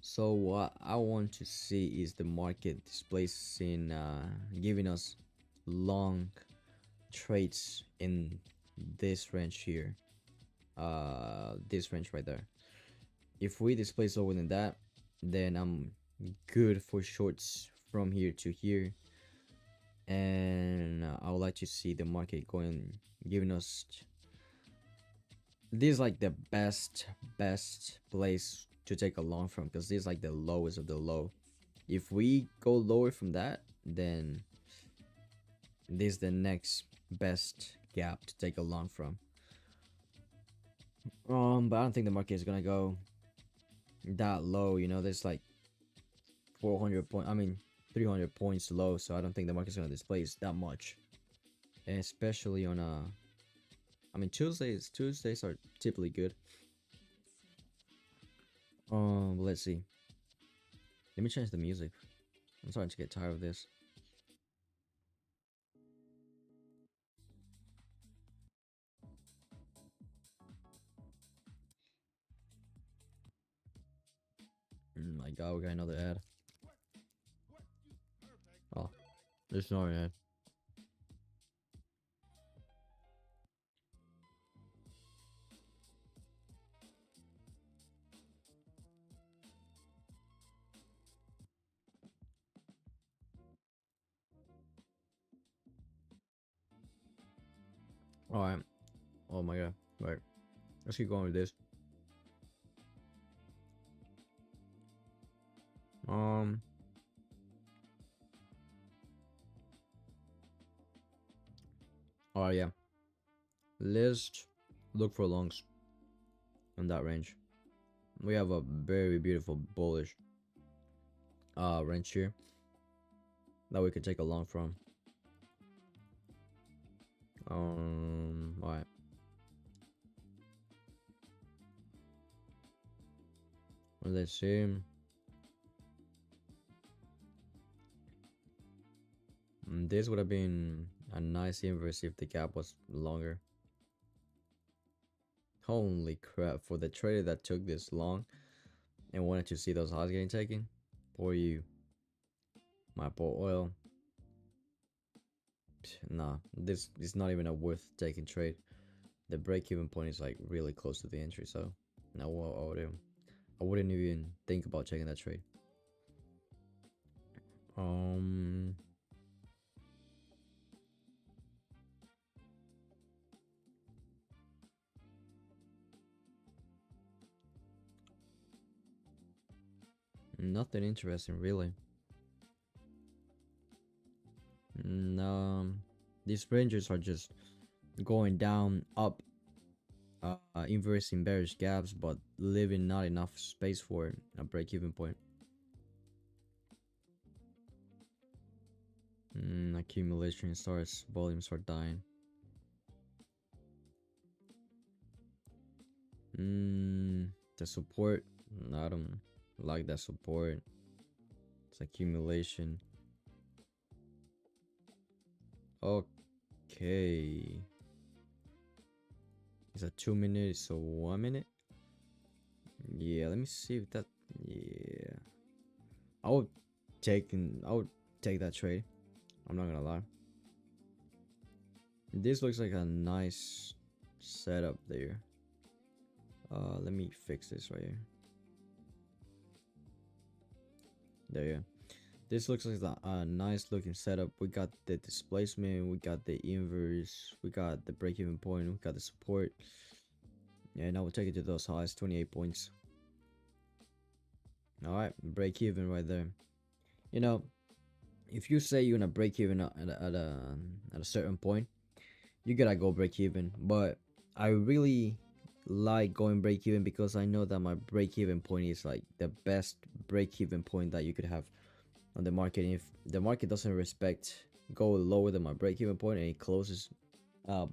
So what I want to see is the market displacing, giving us long trades in this range here. This range right there. If we displace lower than that, then I'm good for shorts from here to here. And I would like to see the market going, giving us this is like the best place to take a long from, because this is like the lowest of the low. If we go lower from that, then this is the next best gap to take a long from. But I don't think the market is gonna go that low. You know, there's like 400 point. I mean, 300 points low. So I don't think the market's gonna displace that much, and especially on I mean, Tuesdays are typically good. Let's see. Let me change the music. I'm starting to get tired of this. My God, we got another ad. Oh, there's no ad. All right. Oh my God. Right. Let's keep going with this. Um. Oh yeah. Let's look for longs in that range. We have a very beautiful bullish range here that we could take a long from. All right. Let's see. This would have been a nice inverse if the gap was longer. Holy crap! For the trader that took this long and wanted to see those highs getting taken, poor you. My poor oil. Nah, this is not even a worth taking trade. The break-even point is like really close to the entry, so no, I wouldn't even think about taking that trade. Um, Nothing interesting really. No, these ranges are just going down, up, inversing bearish gaps, but leaving not enough space for a break-even point. Accumulation starts, volumes start dying. The support, I don't like that support. It's accumulation. Okay. It's a 2 minute, so 1 minute. Yeah, let me see if that. Yeah, I would I would take that trade. I'm not gonna lie. This looks like a nice setup there. Let me fix this right here. There you go. This looks like a nice looking setup. We got the displacement, we got the inverse, we got the break-even point, we got the support. Yeah, now we'll take it to those highs, 28 points. Alright, break even right there. You know, if you say you're gonna break even at a certain point, you gotta go break even. But I really like going break even because I know that my break even point is like the best break even point that you could have on the market. If the market doesn't respect go lower than my break even point and it closes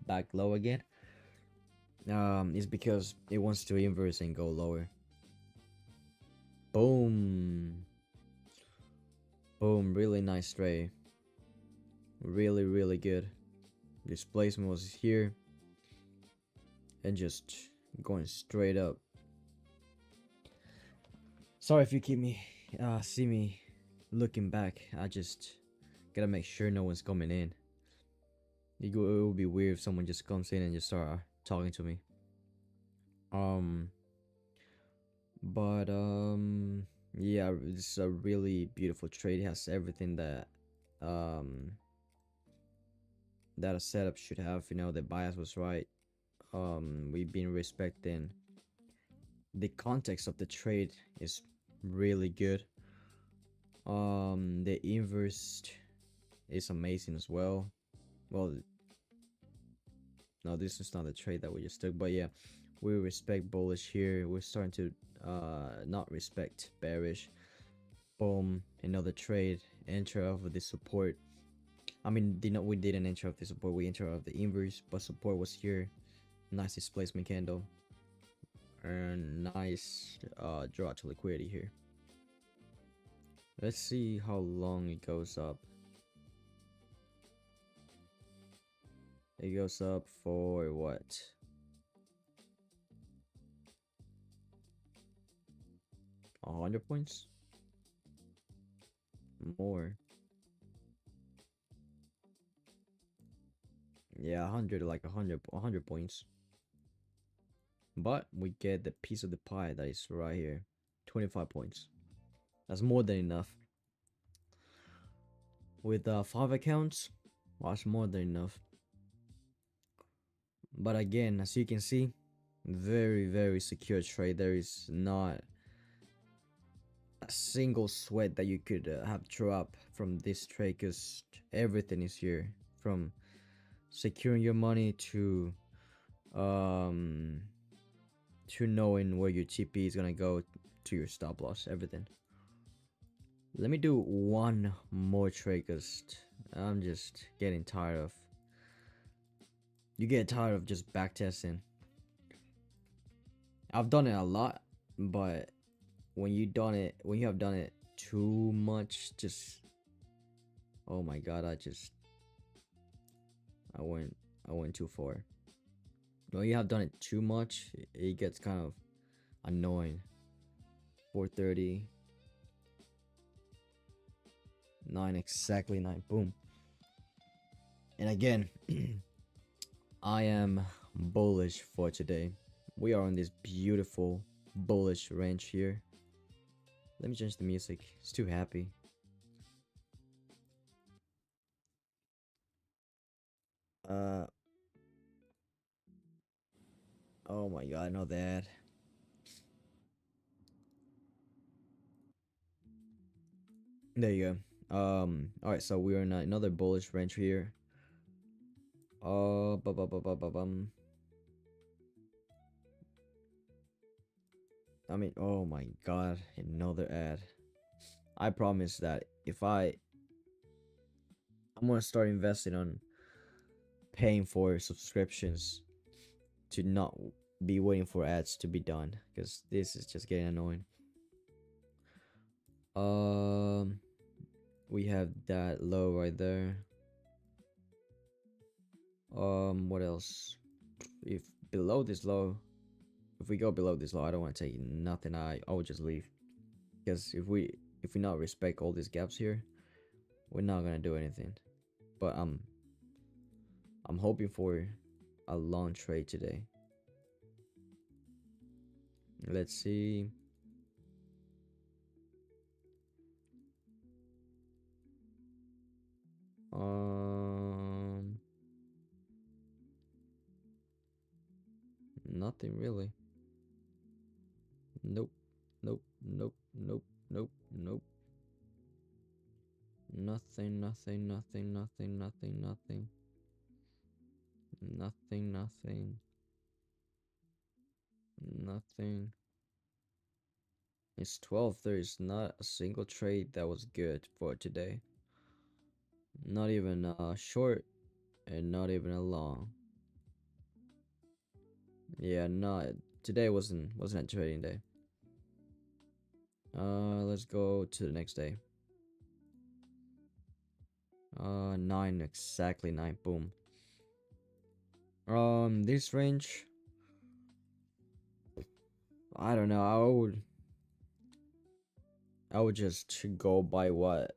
back low again, it's because it wants to inverse and go lower. Boom, boom, really nice trade, really good. Displacement was here and just going straight up. Sorry if you keep me see me looking back. I just gotta make sure no one's coming in. It would be weird if someone just comes in and just start talking to me. Um but yeah, it's a really beautiful trade. It has everything that um that a setup should have. You know, the bias was right. We've been respecting the context of the trade is really good. The inverse is amazing as well. Well, no, this is not the trade that we just took, but yeah, we respect bullish here. We're starting to not respect bearish. Boom, another trade. Enter of the support. I mean, we didn't enter of the support. We enter of the inverse, but support was here. Nice displacement candle and nice draw to liquidity here. Let's see how long it goes up. It goes up for what? A 100 points? More. Yeah, 100, like 100 points. But we get the piece of the pie that is right here. 25 points. That's more than enough. With 5 accounts, well, that's more than enough. But again, as you can see, very secure trade. There is not a single sweat that you could have drop from this trade because everything is here, from securing your money to knowing where your TP is gonna go to your stop loss, everything. Let me do one more trade because I'm just getting tired of. You get tired of just backtesting. I've done it a lot, but when you have done it too much, just oh my god, I went too far. When you have done it too much, it gets kind of annoying. 4:30, 9 exactly 9, boom. And again, I am bullish for today. We are on this beautiful bullish range here. Let me change the music. It's too happy. Oh my god, not that. There you go. Alright, so we're in another bullish range here. Bu- bu- bu- bu- bu- bum. I mean, oh my god, another ad. I promise that if I'm gonna start investing on paying for subscriptions to not be waiting for ads to be done, because this is just getting annoying. Um, we have that low right there. What else? If below this low, if we go below this low, I don't want to take nothing. I would just leave, because if we not respect all these gaps here, we're not gonna do anything. But I'm hoping for a long trade today. Let's see. Um, Nothing really. Nope. Nope. Nope. Nope. Nope. Nope. Nothing. Nothing. Nothing. Nothing. Nothing. Nothing. Nothing. Nothing. Nothing. It's 12. There's not a single trade that was good for today. Not even a short and not even a long. Yeah, not today wasn't a trading day. Let's go to the next day. 9, exactly 9. Boom. This range, I don't know. I would just go by what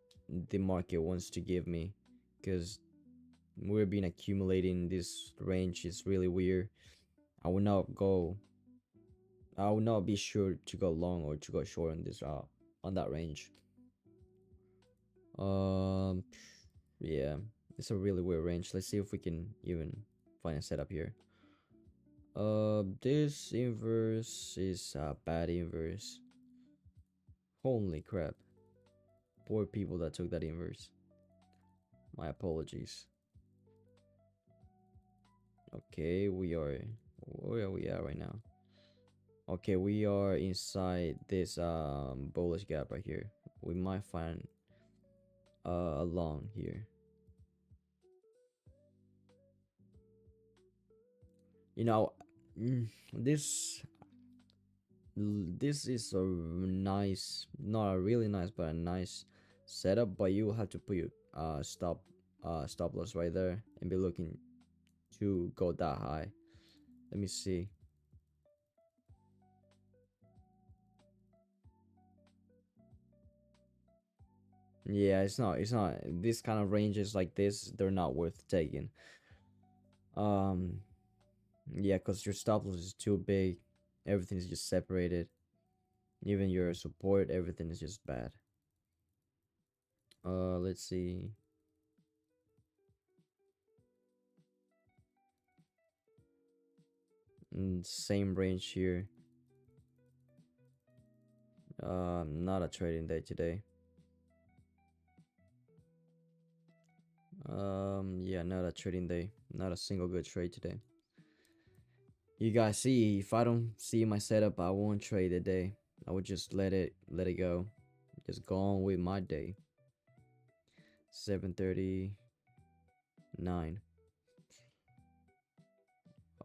the market wants to give me, because we've been accumulating this range. Is really weird. I would not go. I would not be sure to go long or to go short on this on that range. Um, yeah, it's a really weird range. Let's see if we can even find a setup here. This inverse is a bad inverse. Holy crap. Poor people that took that inverse. My apologies. Okay, where are we at right now? Okay, we are inside this bullish gap right here. We might find a long here. You know, this this is a nice, not a really nice, but a nice setup. But you will have to put your stop loss right there and be looking to go that high. Let me see. Yeah, it's not this kind of ranges like this, they're not worth taking. Um yeah, because your stop loss is too big. Everything is just separated. Even your support, everything is just bad. Let's see. Same range here. Not a trading day today. Yeah, not a trading day. Not a single good trade today. You guys see, if I don't see my setup, I won't trade the day. I would just let it go. Just go on with my day. 7:39.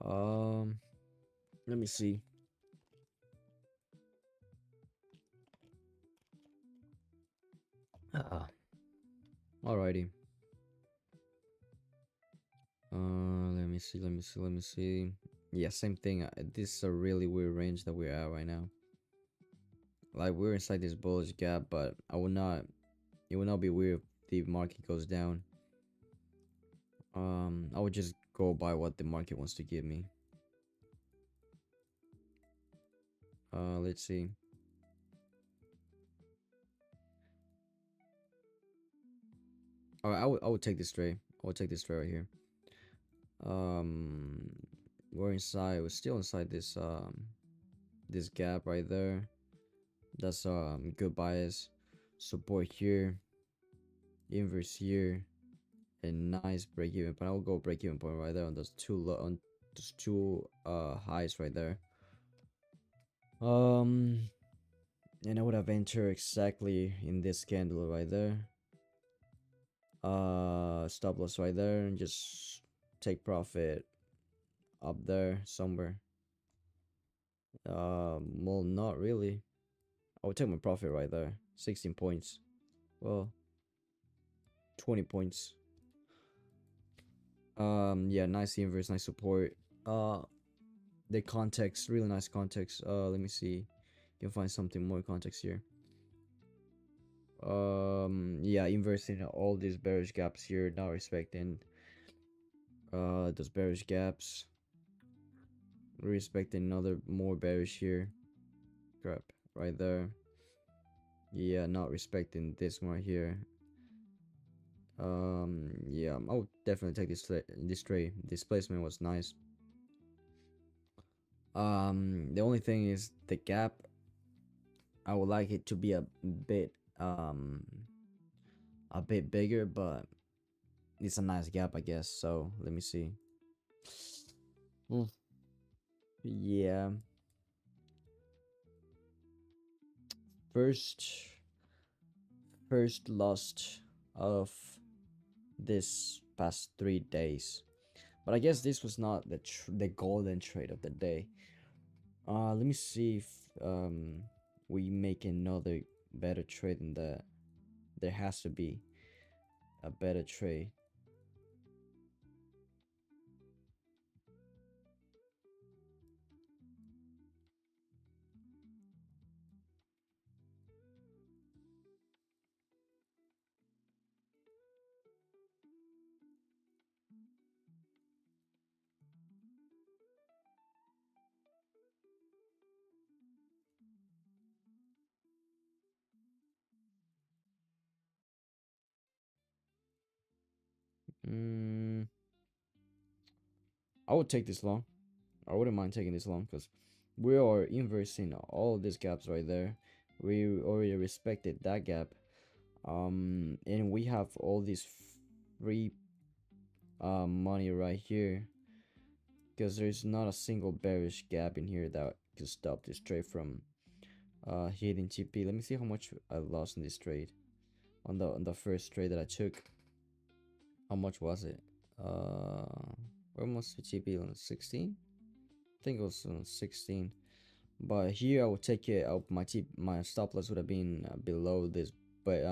Um, Let me see. Ah, alrighty. Let me see. Yeah, same thing. This is a really weird range that we're at right now. Like we're inside this bullish gap, but I would not. It would not be weird if the market goes down. I would just go by what the market wants to give me. Let's see. Alright, I would take this trade. I would take this trade right here. Um, we're inside. We're still inside this gap right there. That's good bias. Support here. Inverse here. A nice break even point. I'll go break even point right there on those two highs right there. Um, and I would have entered exactly in this candle right there. Stop loss right there and just take profit up there somewhere. Well, not really. I would take my profit right there. 16 points. Well, 20 points. Yeah, nice inverse, nice support. The context, really nice context. Let me see. You can find something more context here. Yeah, inversing all these bearish gaps here, not respecting those bearish gaps. Respecting another more bearish here. Crap, right there. Yeah, not respecting this one right here. Yeah, I would definitely take this trade. This placement was nice. The only thing is the gap. I would like it to be bit um a bit bigger, but it's a nice gap, I guess. So let me see. Mm, yeah, first first lost of this past 3 days. But I guess this was not the golden trade of the day. Let me see if we make another better trade than that. There has to be a better trade. Mm, I would take this long. I wouldn't mind taking this long because we are inversing all of these gaps right there. We already respected that gap. And we have all this free money right here because there's not a single bearish gap in here that could stop this trade from hitting TP. Let me see how much I lost in this trade. On the first trade that I took, how much was it? Where must the TP on 16? I think it was on 16. But here I would take it out. My stop loss would have been below this, but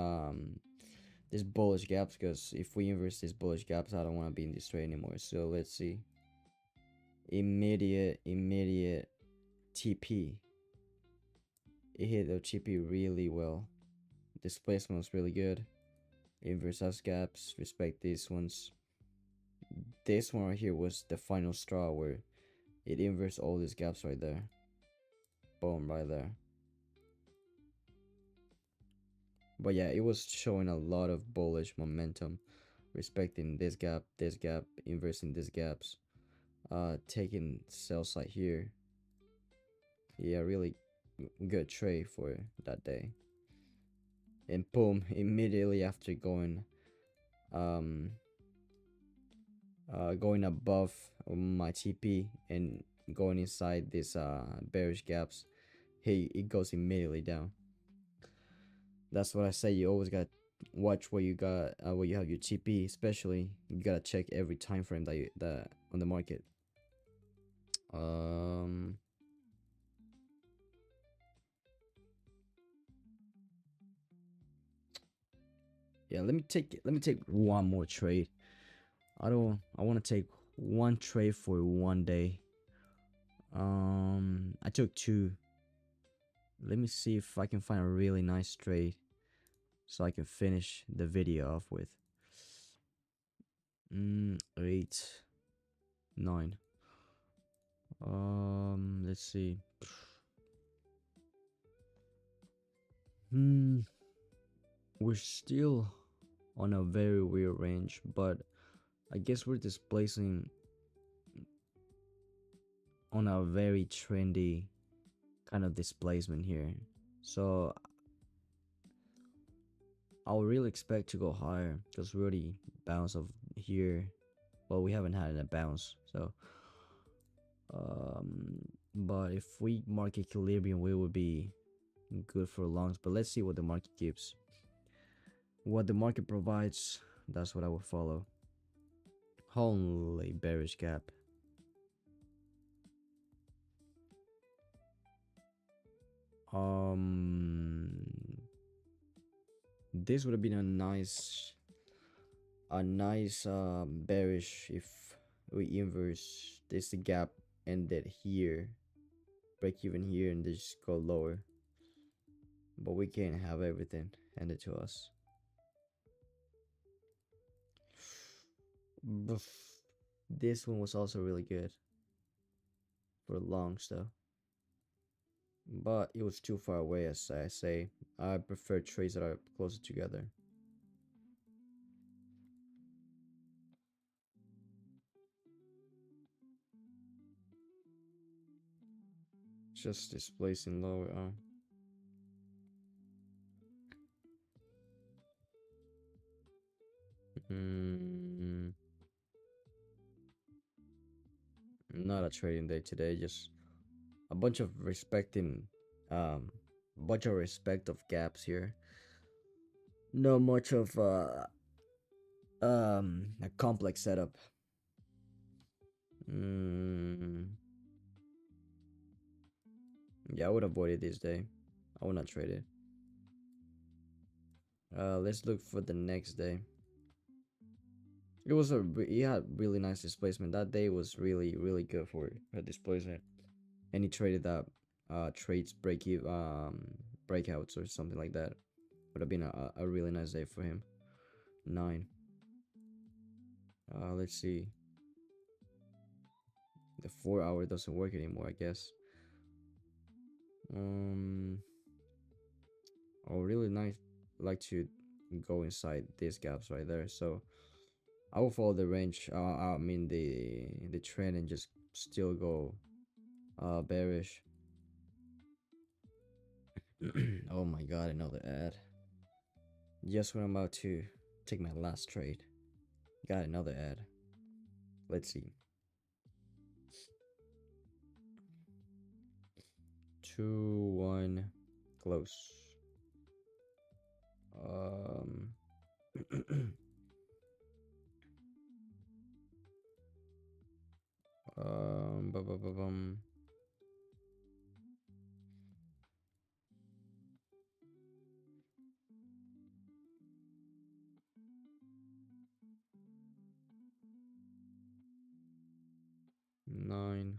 this bullish gaps, because if we inverse these bullish gaps, I don't want to be in this trade anymore. So let's see. Immediate TP. It hit the TP really well. Displacement was really good. Inverse us gaps. Respect these ones. This one right here was the final straw where it inverts all these gaps right there. Boom, right there. But yeah, it was showing a lot of bullish momentum, respecting this gap, inversing these gaps, taking sell side here. Yeah, really good trade for that day. And boom, immediately after um going above my TP and going inside this bearish gaps, hey, it goes immediately down. That's what I say. You always got watch where you got where you have your TP, especially you gotta check every time frame that on the market. Um, yeah, let me take one more trade. I want to take one trade for one day. I took two. Let me see if I can find a really nice trade so I can finish the video off with. 8, 9. Let's see. Hmm, we're still on a very weird range, but I guess we're displacing on a very trendy kind of displacement here. So I'll really expect to go higher because we already bounced off here. Well, we haven't had a bounce, so but if we mark equilibrium, we would be good for longs. But let's see what the market gives. What the market provides, that's what I will follow. Holy bearish gap. Um, this would have been a nice bearish if we inverse this gap ended here, break even here, and just go lower. But we can't have everything handed to us. This one was also really good for long stuff. but it was too far away. As I say, I prefer trades that are closer together. Just displacing lower. Mm, not a trading day today. Just a bunch of respecting, bunch of respect of gaps here. No much of a complex setup. Mm, yeah, I would avoid it this day. I would not trade it. Let's look for the next day. It was he had really nice displacement. That day was really good for displacement, and he traded that trades breakouts or something like that. Would have been a really nice day for him. 9. Let's see. The 4 hour doesn't work anymore, I guess. Um, oh, really nice. Like to go inside these gaps right there. So I will follow the range. I mean the trend and just still go bearish. Oh my god, another ad. Just when I'm about to take my last trade, got another ad. Let's see. 2-1 close. Um, bum. 9,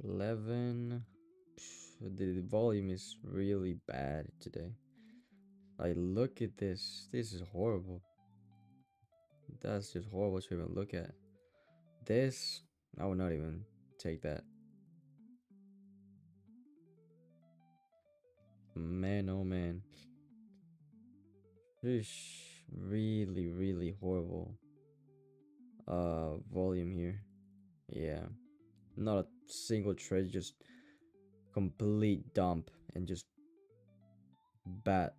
11. The volume is really bad today. Like, look at this. This is horrible. That's just horrible to even look at. This, I would not even take that. Man, oh man. This really horrible. Volume here. Yeah. Not a single trade, just complete dump and just bad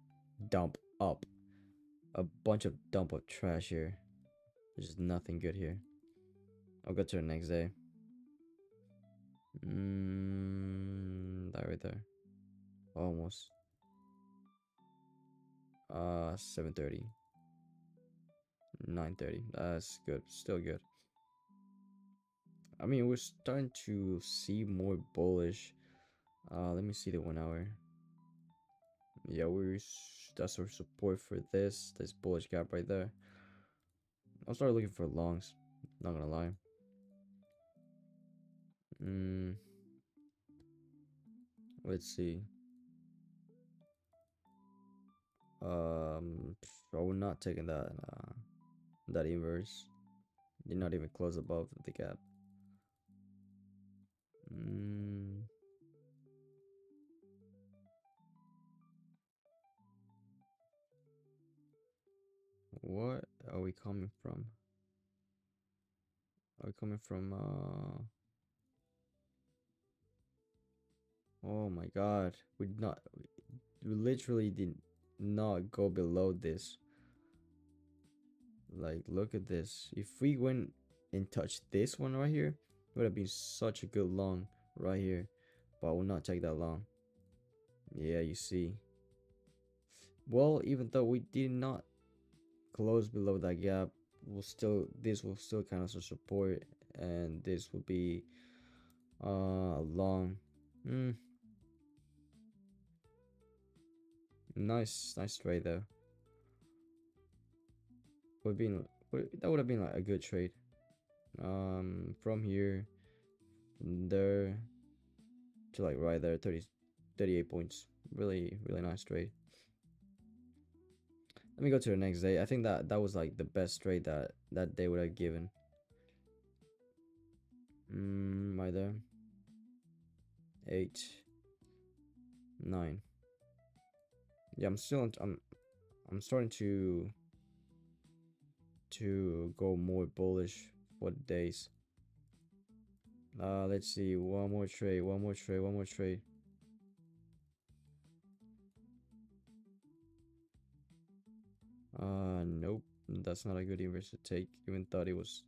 dump up. A bunch of dump of trash here. There's just nothing good here. I'll go to the next day. That right there. Almost. 7:30. 9:30. That's good. Still good. I mean, we're starting to see more bullish. Let me see the 1 hour. Yeah, that's our support for this bullish gap right there. I'll start looking for longs. Not gonna lie. Mm, let's see. I will not taking that inverse. You're not even close above the gap. Mm, what are we coming from? Are we coming from oh my god. We literally did not go below this. Like, look at this. If we went and touched this one right here, it would have been such a good long right here. But I will not take that long. Yeah, you see. Well, even though we did not close below that gap, this will still kind of support, and this will be long. Mm, nice trade though. That would have been like a good trade. From here, from there to like right there, 38 points. Really nice trade. Let me go to the next day. I think that was like the best trade that day would have given. Right there. 8. 9. Yeah, I'm starting to go more bullish for the days. Let's see. One more trade. One more trade. One more trade. Nope. That's not a good inverse to take. Even thought it was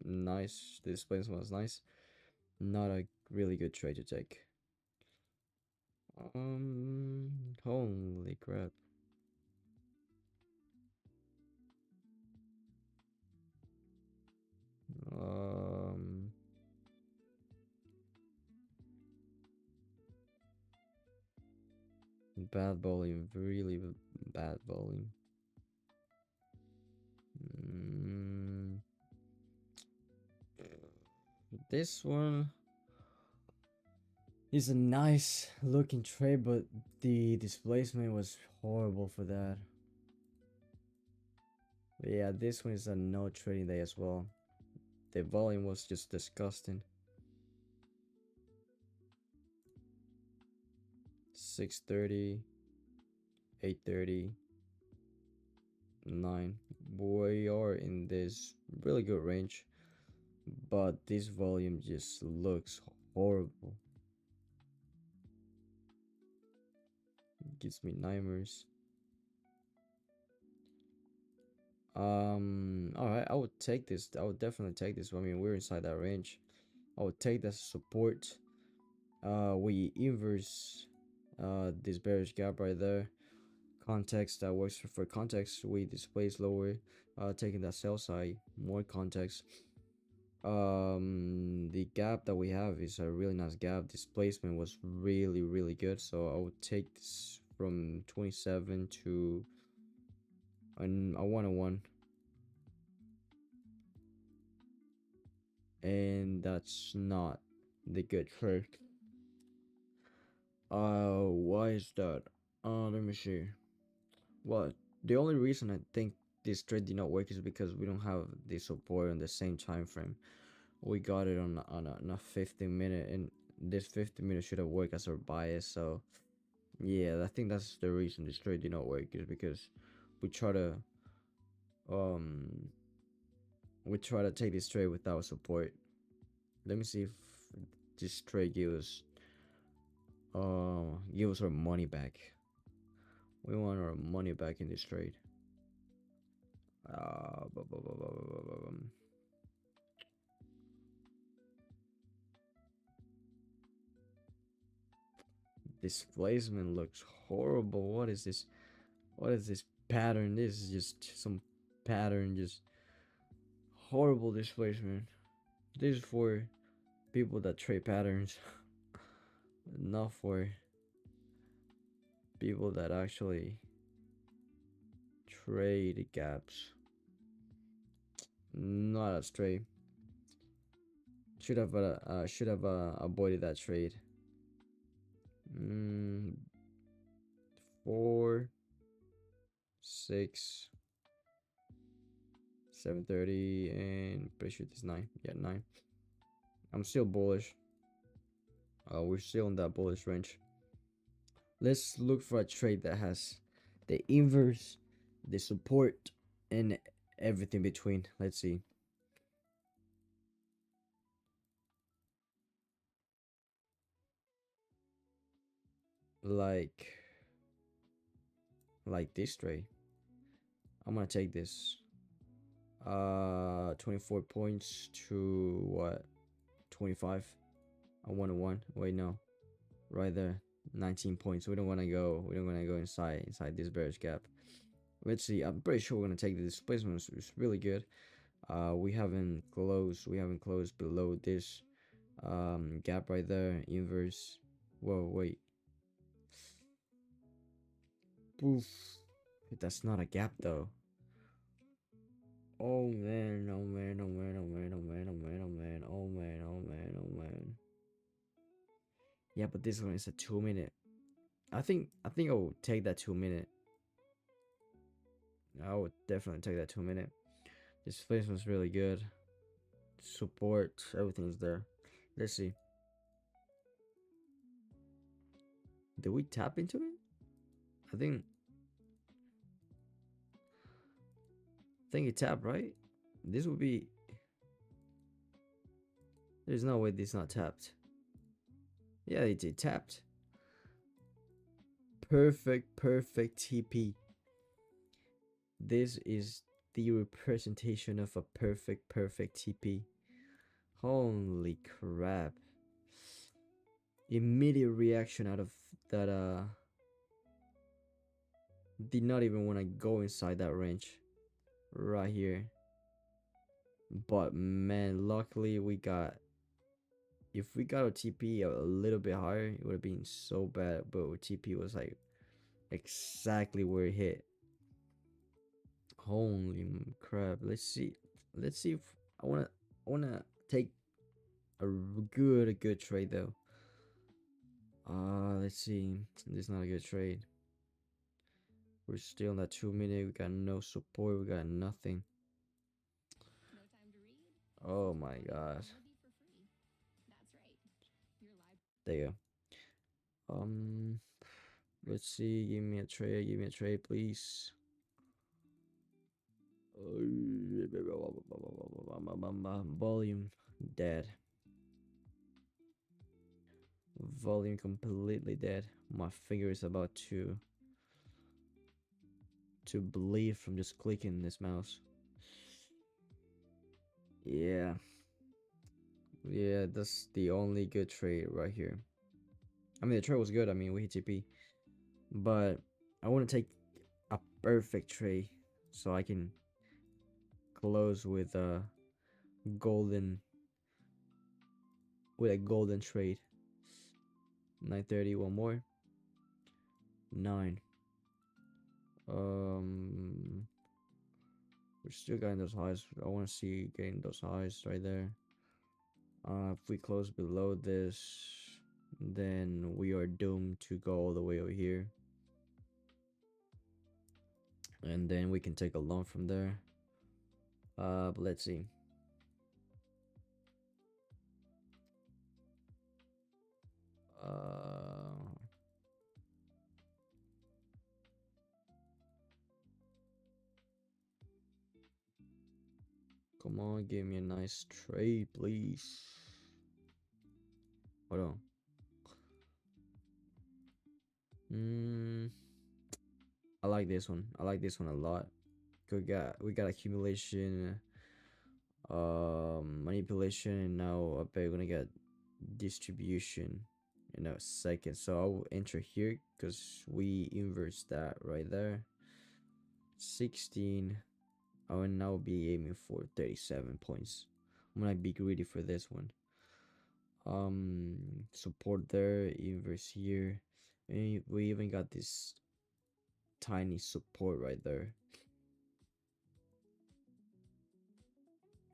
nice. The displacement was nice. Not a really good trade to take. Holy crap. Um, Bad volume. Really bad volume. Mm, this one is a nice looking trade, but the displacement was horrible for that. But yeah, this one is a no trading day as well. The volume was just disgusting. 6:30, 8:30, 9. We are in this really good range, but this volume just looks horrible. It gives me nightmares. All right, I would take this. I would definitely take this. I mean, we're inside that range. I would take that support. We inverse this bearish gap right there. Context that works for context. We displace lower. Taking that sell side. More context. The gap that we have is a really nice gap. Displacement was really good. So I would take this from 27 to a 101. And that's not the good trade. Why is that? Let me see. Well, the only reason I think this trade did not work is because we don't have the support on the same time frame. We got it on a 15 minute, and this 15 minute should have worked as our bias. So yeah, I think that's the reason this trade did not work, is because we try to um take this trade without support. Let me see if this trade give us our money back. We want our money back in this trade. Displacement looks horrible. What is this? What is this pattern? This is just some pattern, just horrible displacement. This is for people that trade patterns, not for people that actually trade gaps. Not a straight. Should have avoided that trade. 4, 6, 7:30, and pretty sure this 9. Yeah, 9. I'm still bullish. We're still in that bullish range. Let's look for a trade that has the inverse, the support, and everything between. Let's see. Like this trade. I'm gonna take this. 24 points to what? 25. I want a 1. Wait, no. Right there. 19 points. We don't want to go. We don't want to go inside this bearish gap. Let's see. I'm pretty sure we're gonna take the displacement. It's really good. We haven't closed below this gap right there. Inverse. Whoa, wait. Poof. That's not a gap though. Oh man, oh man, oh man, oh man, oh man, oh man, oh man, oh man, oh man, oh man. Yeah, but this one is a 2 minute. I think I will take that 2 minute. I would definitely take that 2 minute. This placement's really good. Support, everything's there. Let's see. Did we tap into it? I think it tapped, right? This would be. There's no way this not tapped. Yeah, it tapped. Perfect TP. This is the representation of a perfect TP. Holy crap. Immediate reaction out of that did not even want to go inside that range right here. But man, luckily we got, if we got a TP a little bit higher, it would have been so bad. But our TP was like exactly where it hit. Holy crap! Let's see if I wanna take a good trade though. Let's see. This is not a good trade. We're still in that 2 minute. We got no support. We got nothing. Oh my gosh. There. Um, let's see. Give me a trade. Give me a trade, please. Volume dead. Volume completely dead. My finger is about to bleed from just clicking this mouse. Yeah. Yeah, that's the only good trade right here. I mean, the trade was good. I mean, we hit TP. But I want to take a perfect trade so I can close with a golden trade. 9:30, one more. 9. Um we're still getting those highs. I want to see getting those highs right there. If we close below this, then we are doomed to go all the way over here. And then we can take a long from there. But let's see. Come on, give me a nice trade, please. Hold on. I like this one. I like this one a lot. We got accumulation, manipulation, and now I bet we're gonna get distribution in a second. So I'll enter here because we inverse that right there. 16. I will now be aiming for 37 points. I'm gonna be greedy for this one. Support there, inverse here, and we even got this tiny support right there.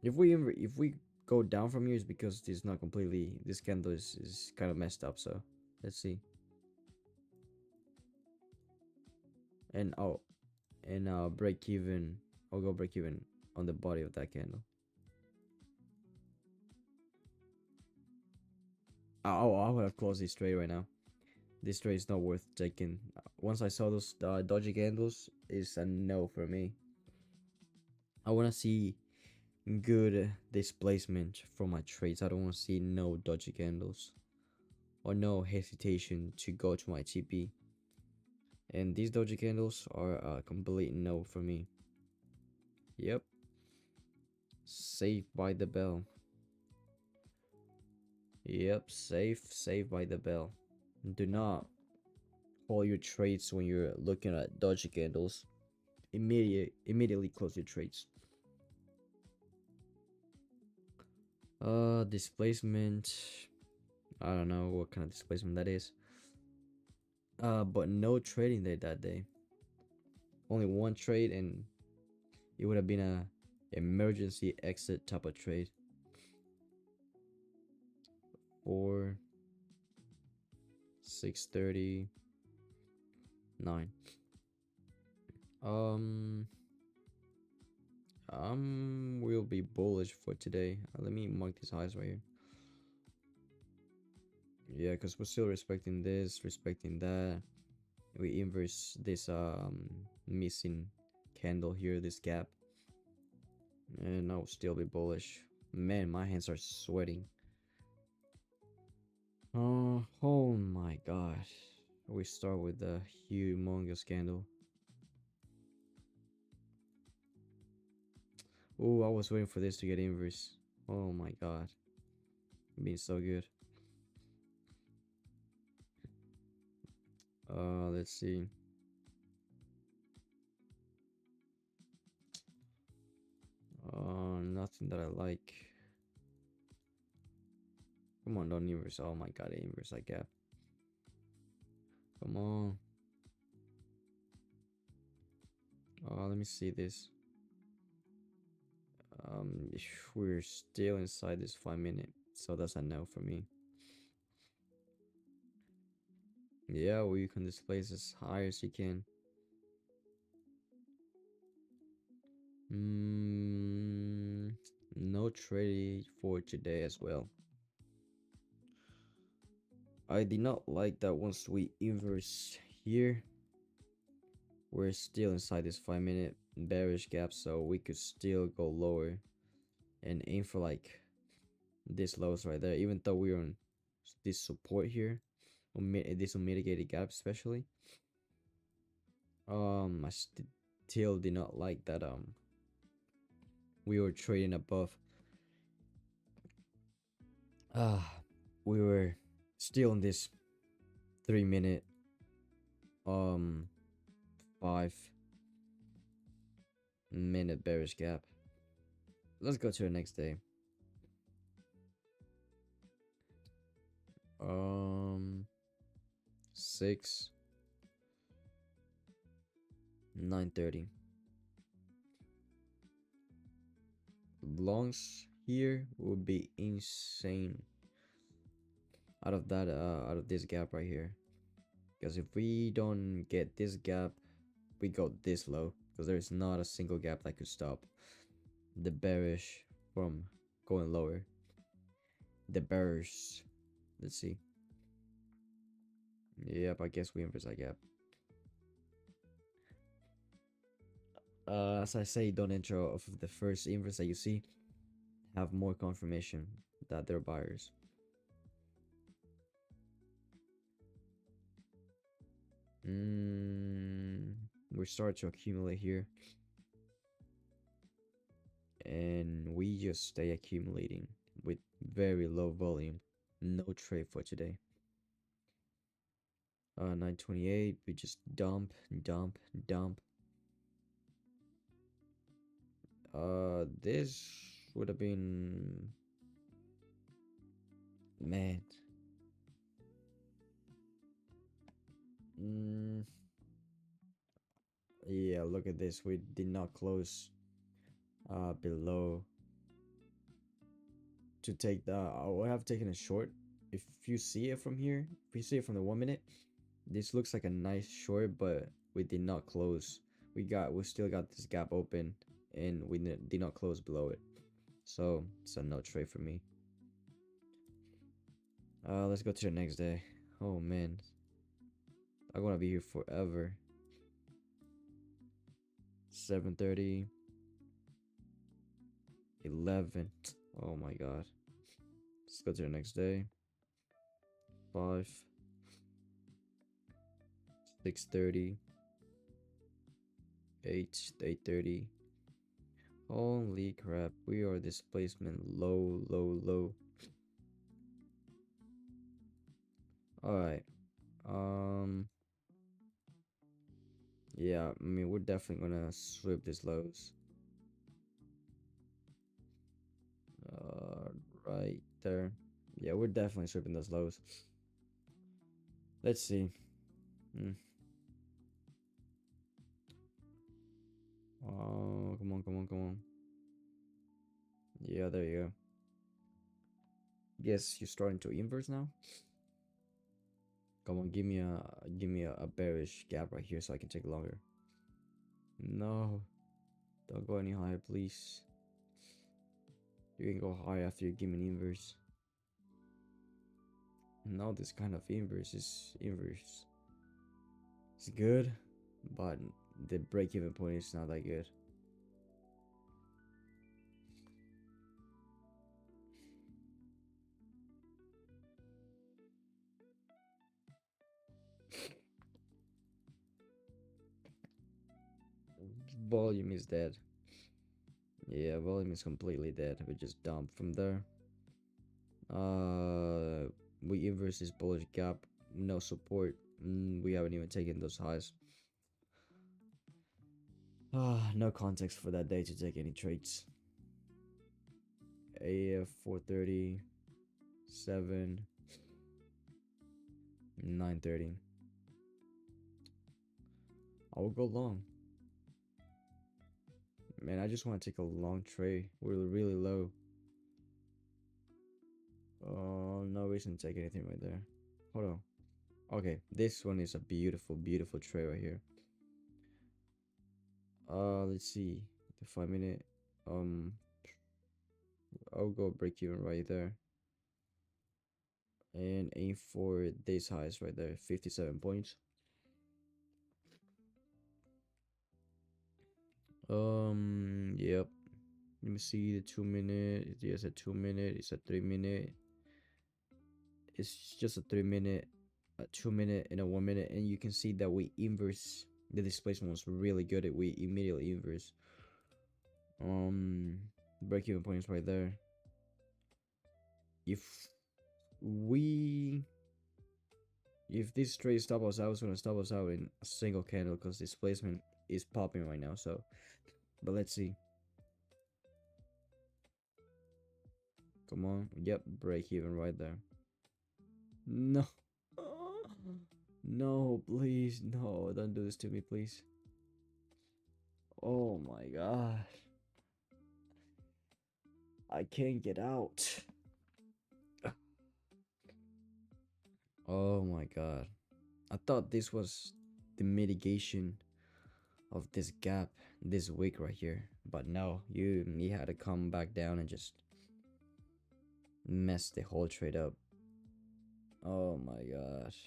If we go down from here, it's because this candle is kind of messed up. So let's see. And break even. I'll go break even on the body of that candle. I would have closed this trade right now. This trade is not worth taking. Once I saw those dodgy candles, it's a no for me. I want to see good displacement for my trades. I don't want to see no dodgy candles or no hesitation to go to my TP. And these dodgy candles are a complete no for me. Yep. Saved by the bell. Yep, saved by the bell. Do not hold your trades when you're looking at dodgy candles. Immediately close your trades. Displacement. I don't know what kind of displacement that is. But no trading day that day. Only one trade, and it would have been a emergency exit type of trade. 4, 6:30, 9. Will be bullish for today. Let me mark these highs right here. Yeah, because we're still respecting this, respecting that. We inverse this missing candle here, this gap, and I'll still be bullish. Man, my hands are sweating. Oh my gosh. We start with the humongous candle. Oh, I was waiting for this to get inverse. Oh my god. Being so good. Let's see. Nothing that I like. Come on, don't inverse. Oh my god, inverse that gap. Come on. Let me see this. We're still inside this 5 minute, so that's a no for me. Yeah, well, you can display as high as you can. No trade for today as well. I did not like that once we inverse here, we're still inside this 5 minute bearish gap, so we could still go lower and aim for like this lows right there, even though we're on this support here, on this unmitigated gap especially. I still did not like that we were trading above. We were still in this 3 minute 5 minute bearish gap. Let's go to the next day. 6 9:30. Longs here would be insane out of this gap right here, because if we don't get this gap, we go this low, because there's not a single gap that could stop the bearish from going lower. The bearish, let's see. Yep, I guess we inverse that gap. As I say, don't enter off of the first inverse that you see. Have more confirmation that they're buyers. We start to accumulate here, and we just stay accumulating with very low volume. No trade for today. 928. We just dump, dump, dump. This would have been, man. Yeah, look at this. We did not close below to take the. I would have taken a short. If you see it from here, if you see it from the 1 minute, this looks like a nice short, but we did not close. We still got this gap open, and we did not close below it. So it's a no trade for me. Let's go to the next day. Oh man, I'm gonna be here forever. 7:30, 11. Oh my god. Let's go to the next day. 5, 6:30, 8:30. Holy crap, we are displacement low, low, low. Alright. Yeah, I mean, we're definitely gonna sweep these lows. Right there. Yeah, we're definitely sweeping those lows. Let's see. Oh, come on, come on, come on. Yeah, there you go. Guess you're starting to inverse now. Come on, give me a bearish gap right here so I can take longer. No, don't go any higher, please. You can go higher after you give me an inverse. Now this kind of inverse is good, but the break-even point is not that good. Volume is dead. Yeah, volume is completely dead. We just dumped from there. Uh, we inverse this bullish gap. No support. We haven't even taken those highs. No context for that day to take any trades. AF 430, 7, 930. I will go long. Man, I just want to take a long trade. We're really low. No reason to take anything right there. Hold on. Okay, this one is a beautiful, beautiful trade right here. Let's see. The 5 minute. Um, I'll go break even right there. And aim for this highs right there, 57 points. Yep. Let me see the 2 minute. Yes, a 2 minute. It's a 3 minute. It's just a 3 minute, a 2 minute, and a 1 minute, and you can see that we inverse. The displacement was really good. We immediately inverse. Break even points right there. If we if this trade stop us out, it's gonna stop us out in a single candle because displacement is popping right now. So, but let's see. Come on. Yep, break even right there. No. No, please. No, don't do this to me, please. Oh my god. I can't get out. Oh my god. I thought this was the mitigation of this gap this week right here. But no, you had to come back down and just mess the whole trade up. Oh my gosh.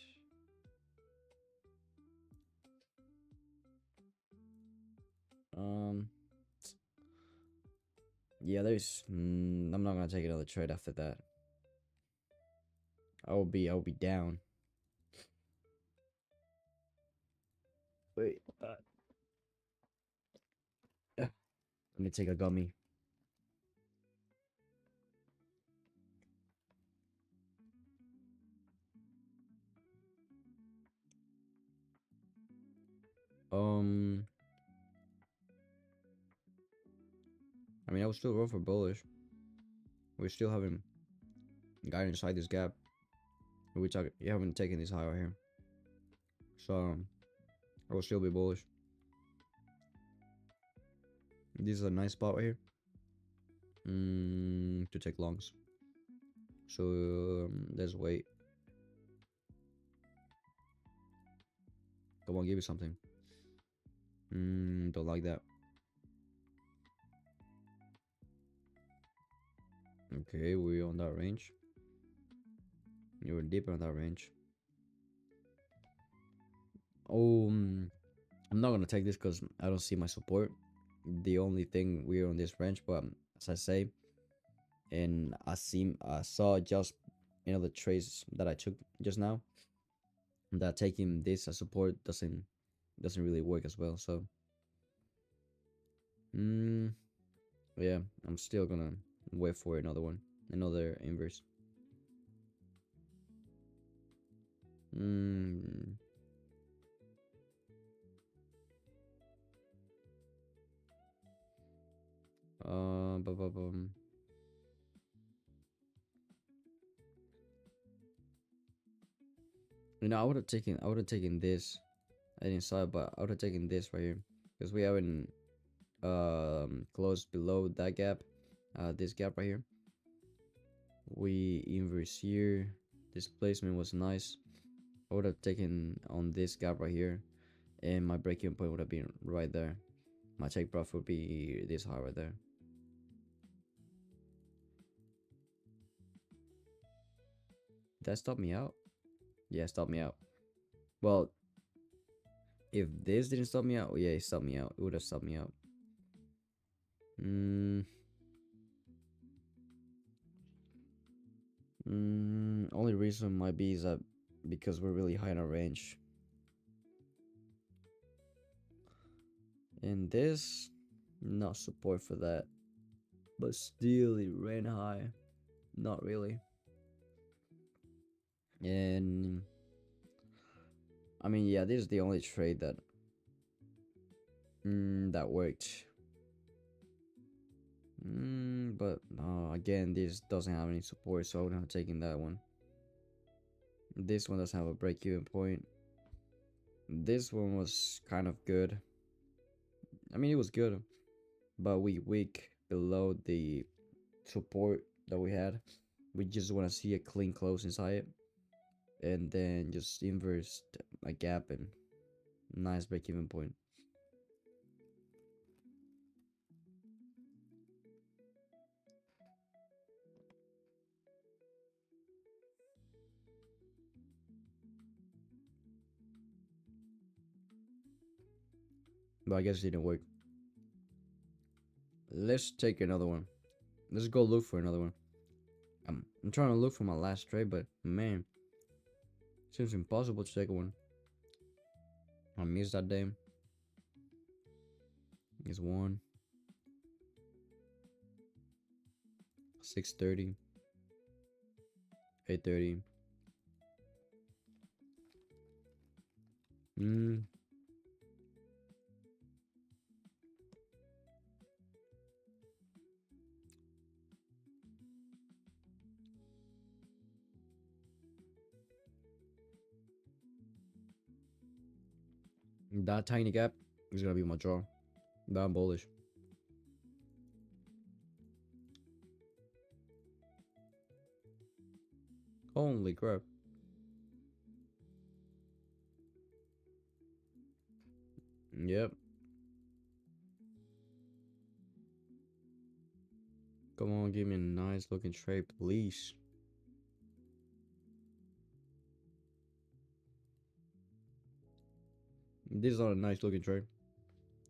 Um yeah, I'm not gonna take another trade after that. I'll be down. Wait, let me take a gummy. Um I mean, I was still going for bullish. We're still having got inside this gap. You haven't taken this high right here. So I will still be bullish. This is a nice spot right here. To take longs. So let's wait. Come on, give me something. Don't like that. Okay, we're on that range. You were deeper on that range. Oh, I'm not gonna take this because I don't see my support. The only thing we're on this range, but as I say, and I saw just the trades that I took just now, that taking this as support doesn't really work as well. So, yeah, I'm still gonna wait for another one, another inverse. Mm, bu- bu- bum. I would have taken this. I didn't saw it, but I would have taken this right here because we haven't closed below that gap. This gap right here. We inverse here. This placement was nice. I would have taken on this gap right here, and my break-even point would have been right there. My take profit would be this high right there. That stopped me out. Yeah, it stopped me out. Well, if this didn't stop me out, yeah, it stopped me out. It would have stopped me out. Mm, only reason might be is that because we're really high in our range. And this, not support for that. But still, it ran high. Not really. And I mean, yeah, this is the only trade that that worked. But again, this doesn't have any support, so I'm not taking that one. This one doesn't have a break-even point. This one was kind of good. I mean, it was good, but we weak below the support that we had. We just want to see a clean close inside it, and then just inverse a gap and nice break-even point. But I guess it didn't work. Let's take another one. Let's go look for another one. I'm trying to look for my last trade, but man, seems impossible to take one. I missed that day. It's 1, 6:30, 8:30. Mm, that tiny gap is gonna be my draw. But I'm bullish. Holy crap. Yep. Come on, give me a nice looking trade, please. This is not a nice looking trade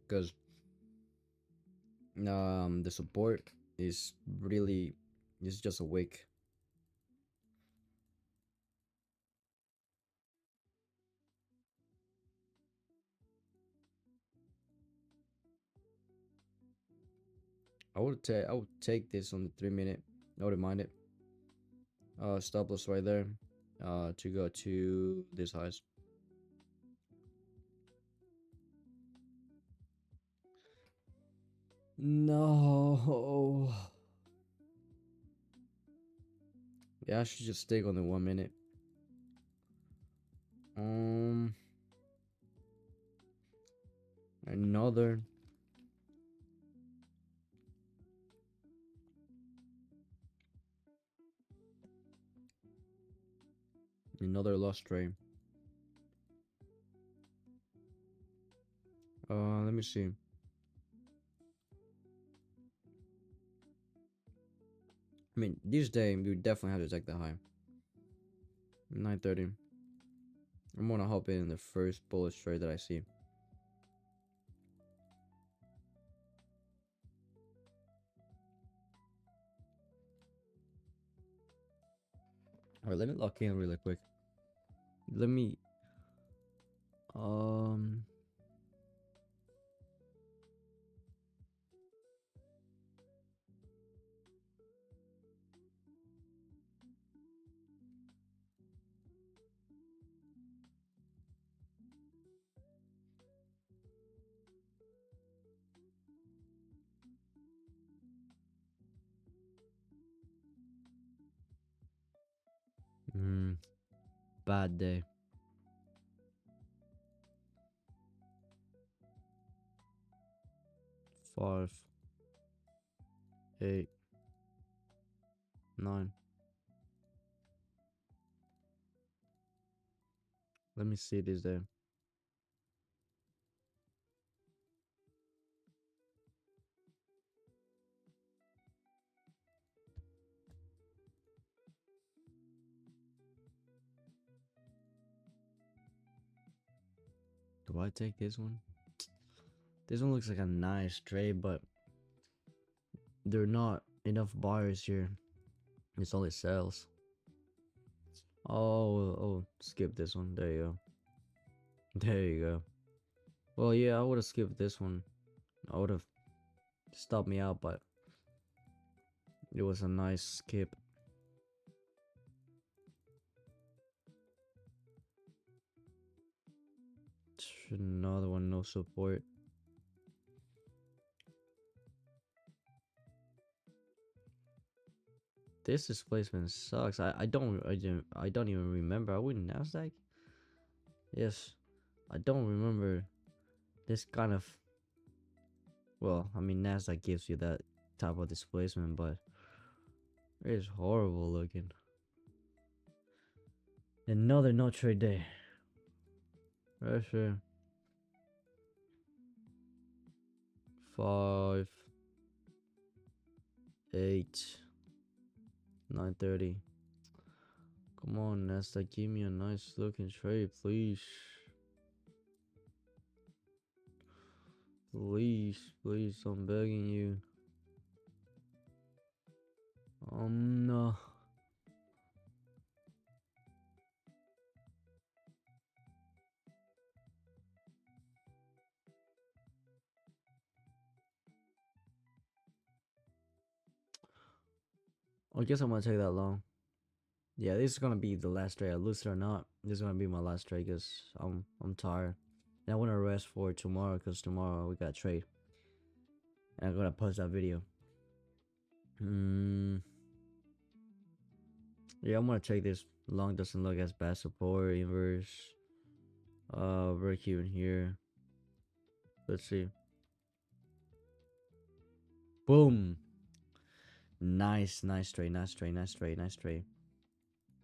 because the support is really it's just a wick. I would take this on the 3 minute. I wouldn't mind it. Stop loss right there. To go to this highs. No. Yeah, I should just stick on the 1 minute. Um, another lost trade. Let me see. I mean, this day we definitely have to take the high. 9:30. I'm gonna hop in the first bullish trade that I see. All right, let me lock in really quick. Let me um. Mm, bad day. 5, 8, 9. Let me see this day. do I take this one? This one looks like a nice trade, but there are not enough buyers here. It's only sells. Oh, skip this one. There you go. There you go. Well, yeah, I would have skipped this one. I would have stopped me out, but it was a nice skip. Another one, no support. This displacement sucks. I don't even remember. Are we Nasdaq? Yes. I don't remember this kind of, well, I mean Nasdaq gives you that type of displacement, but it's horrible looking. Another no trade day. Right sure. 5, 8, 9:30. Come on, Nasdaq, give me a nice looking trade, please. Please, please, I'm begging you. No. I guess I'm gonna take that long. Yeah, this is gonna be the last trade. I lose it or not, this is gonna be my last trade because I'm tired. And I wanna rest for tomorrow because tomorrow we got trade. And I'm gonna post that video. Yeah, I'm gonna take this. Long doesn't look as bad. Support, inverse. Break even here. Let's see. Boom. Nice trade, nice trade, nice trade, nice trade.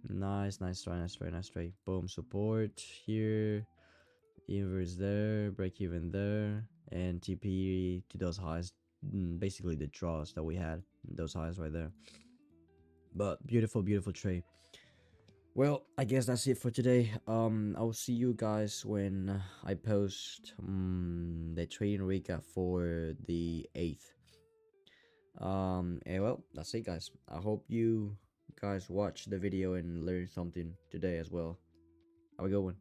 Nice trade, nice trade, nice trade. Boom, support here. Inverse there, break even there, and TP to those highs. Basically the draws that we had, those highs right there. But beautiful, beautiful trade. Well, I guess that's it for today. I'll see you guys when I post the trading recap for the 8th. And well, that's it, guys. I hope you guys watch the video and learn something today as well. Have a good one.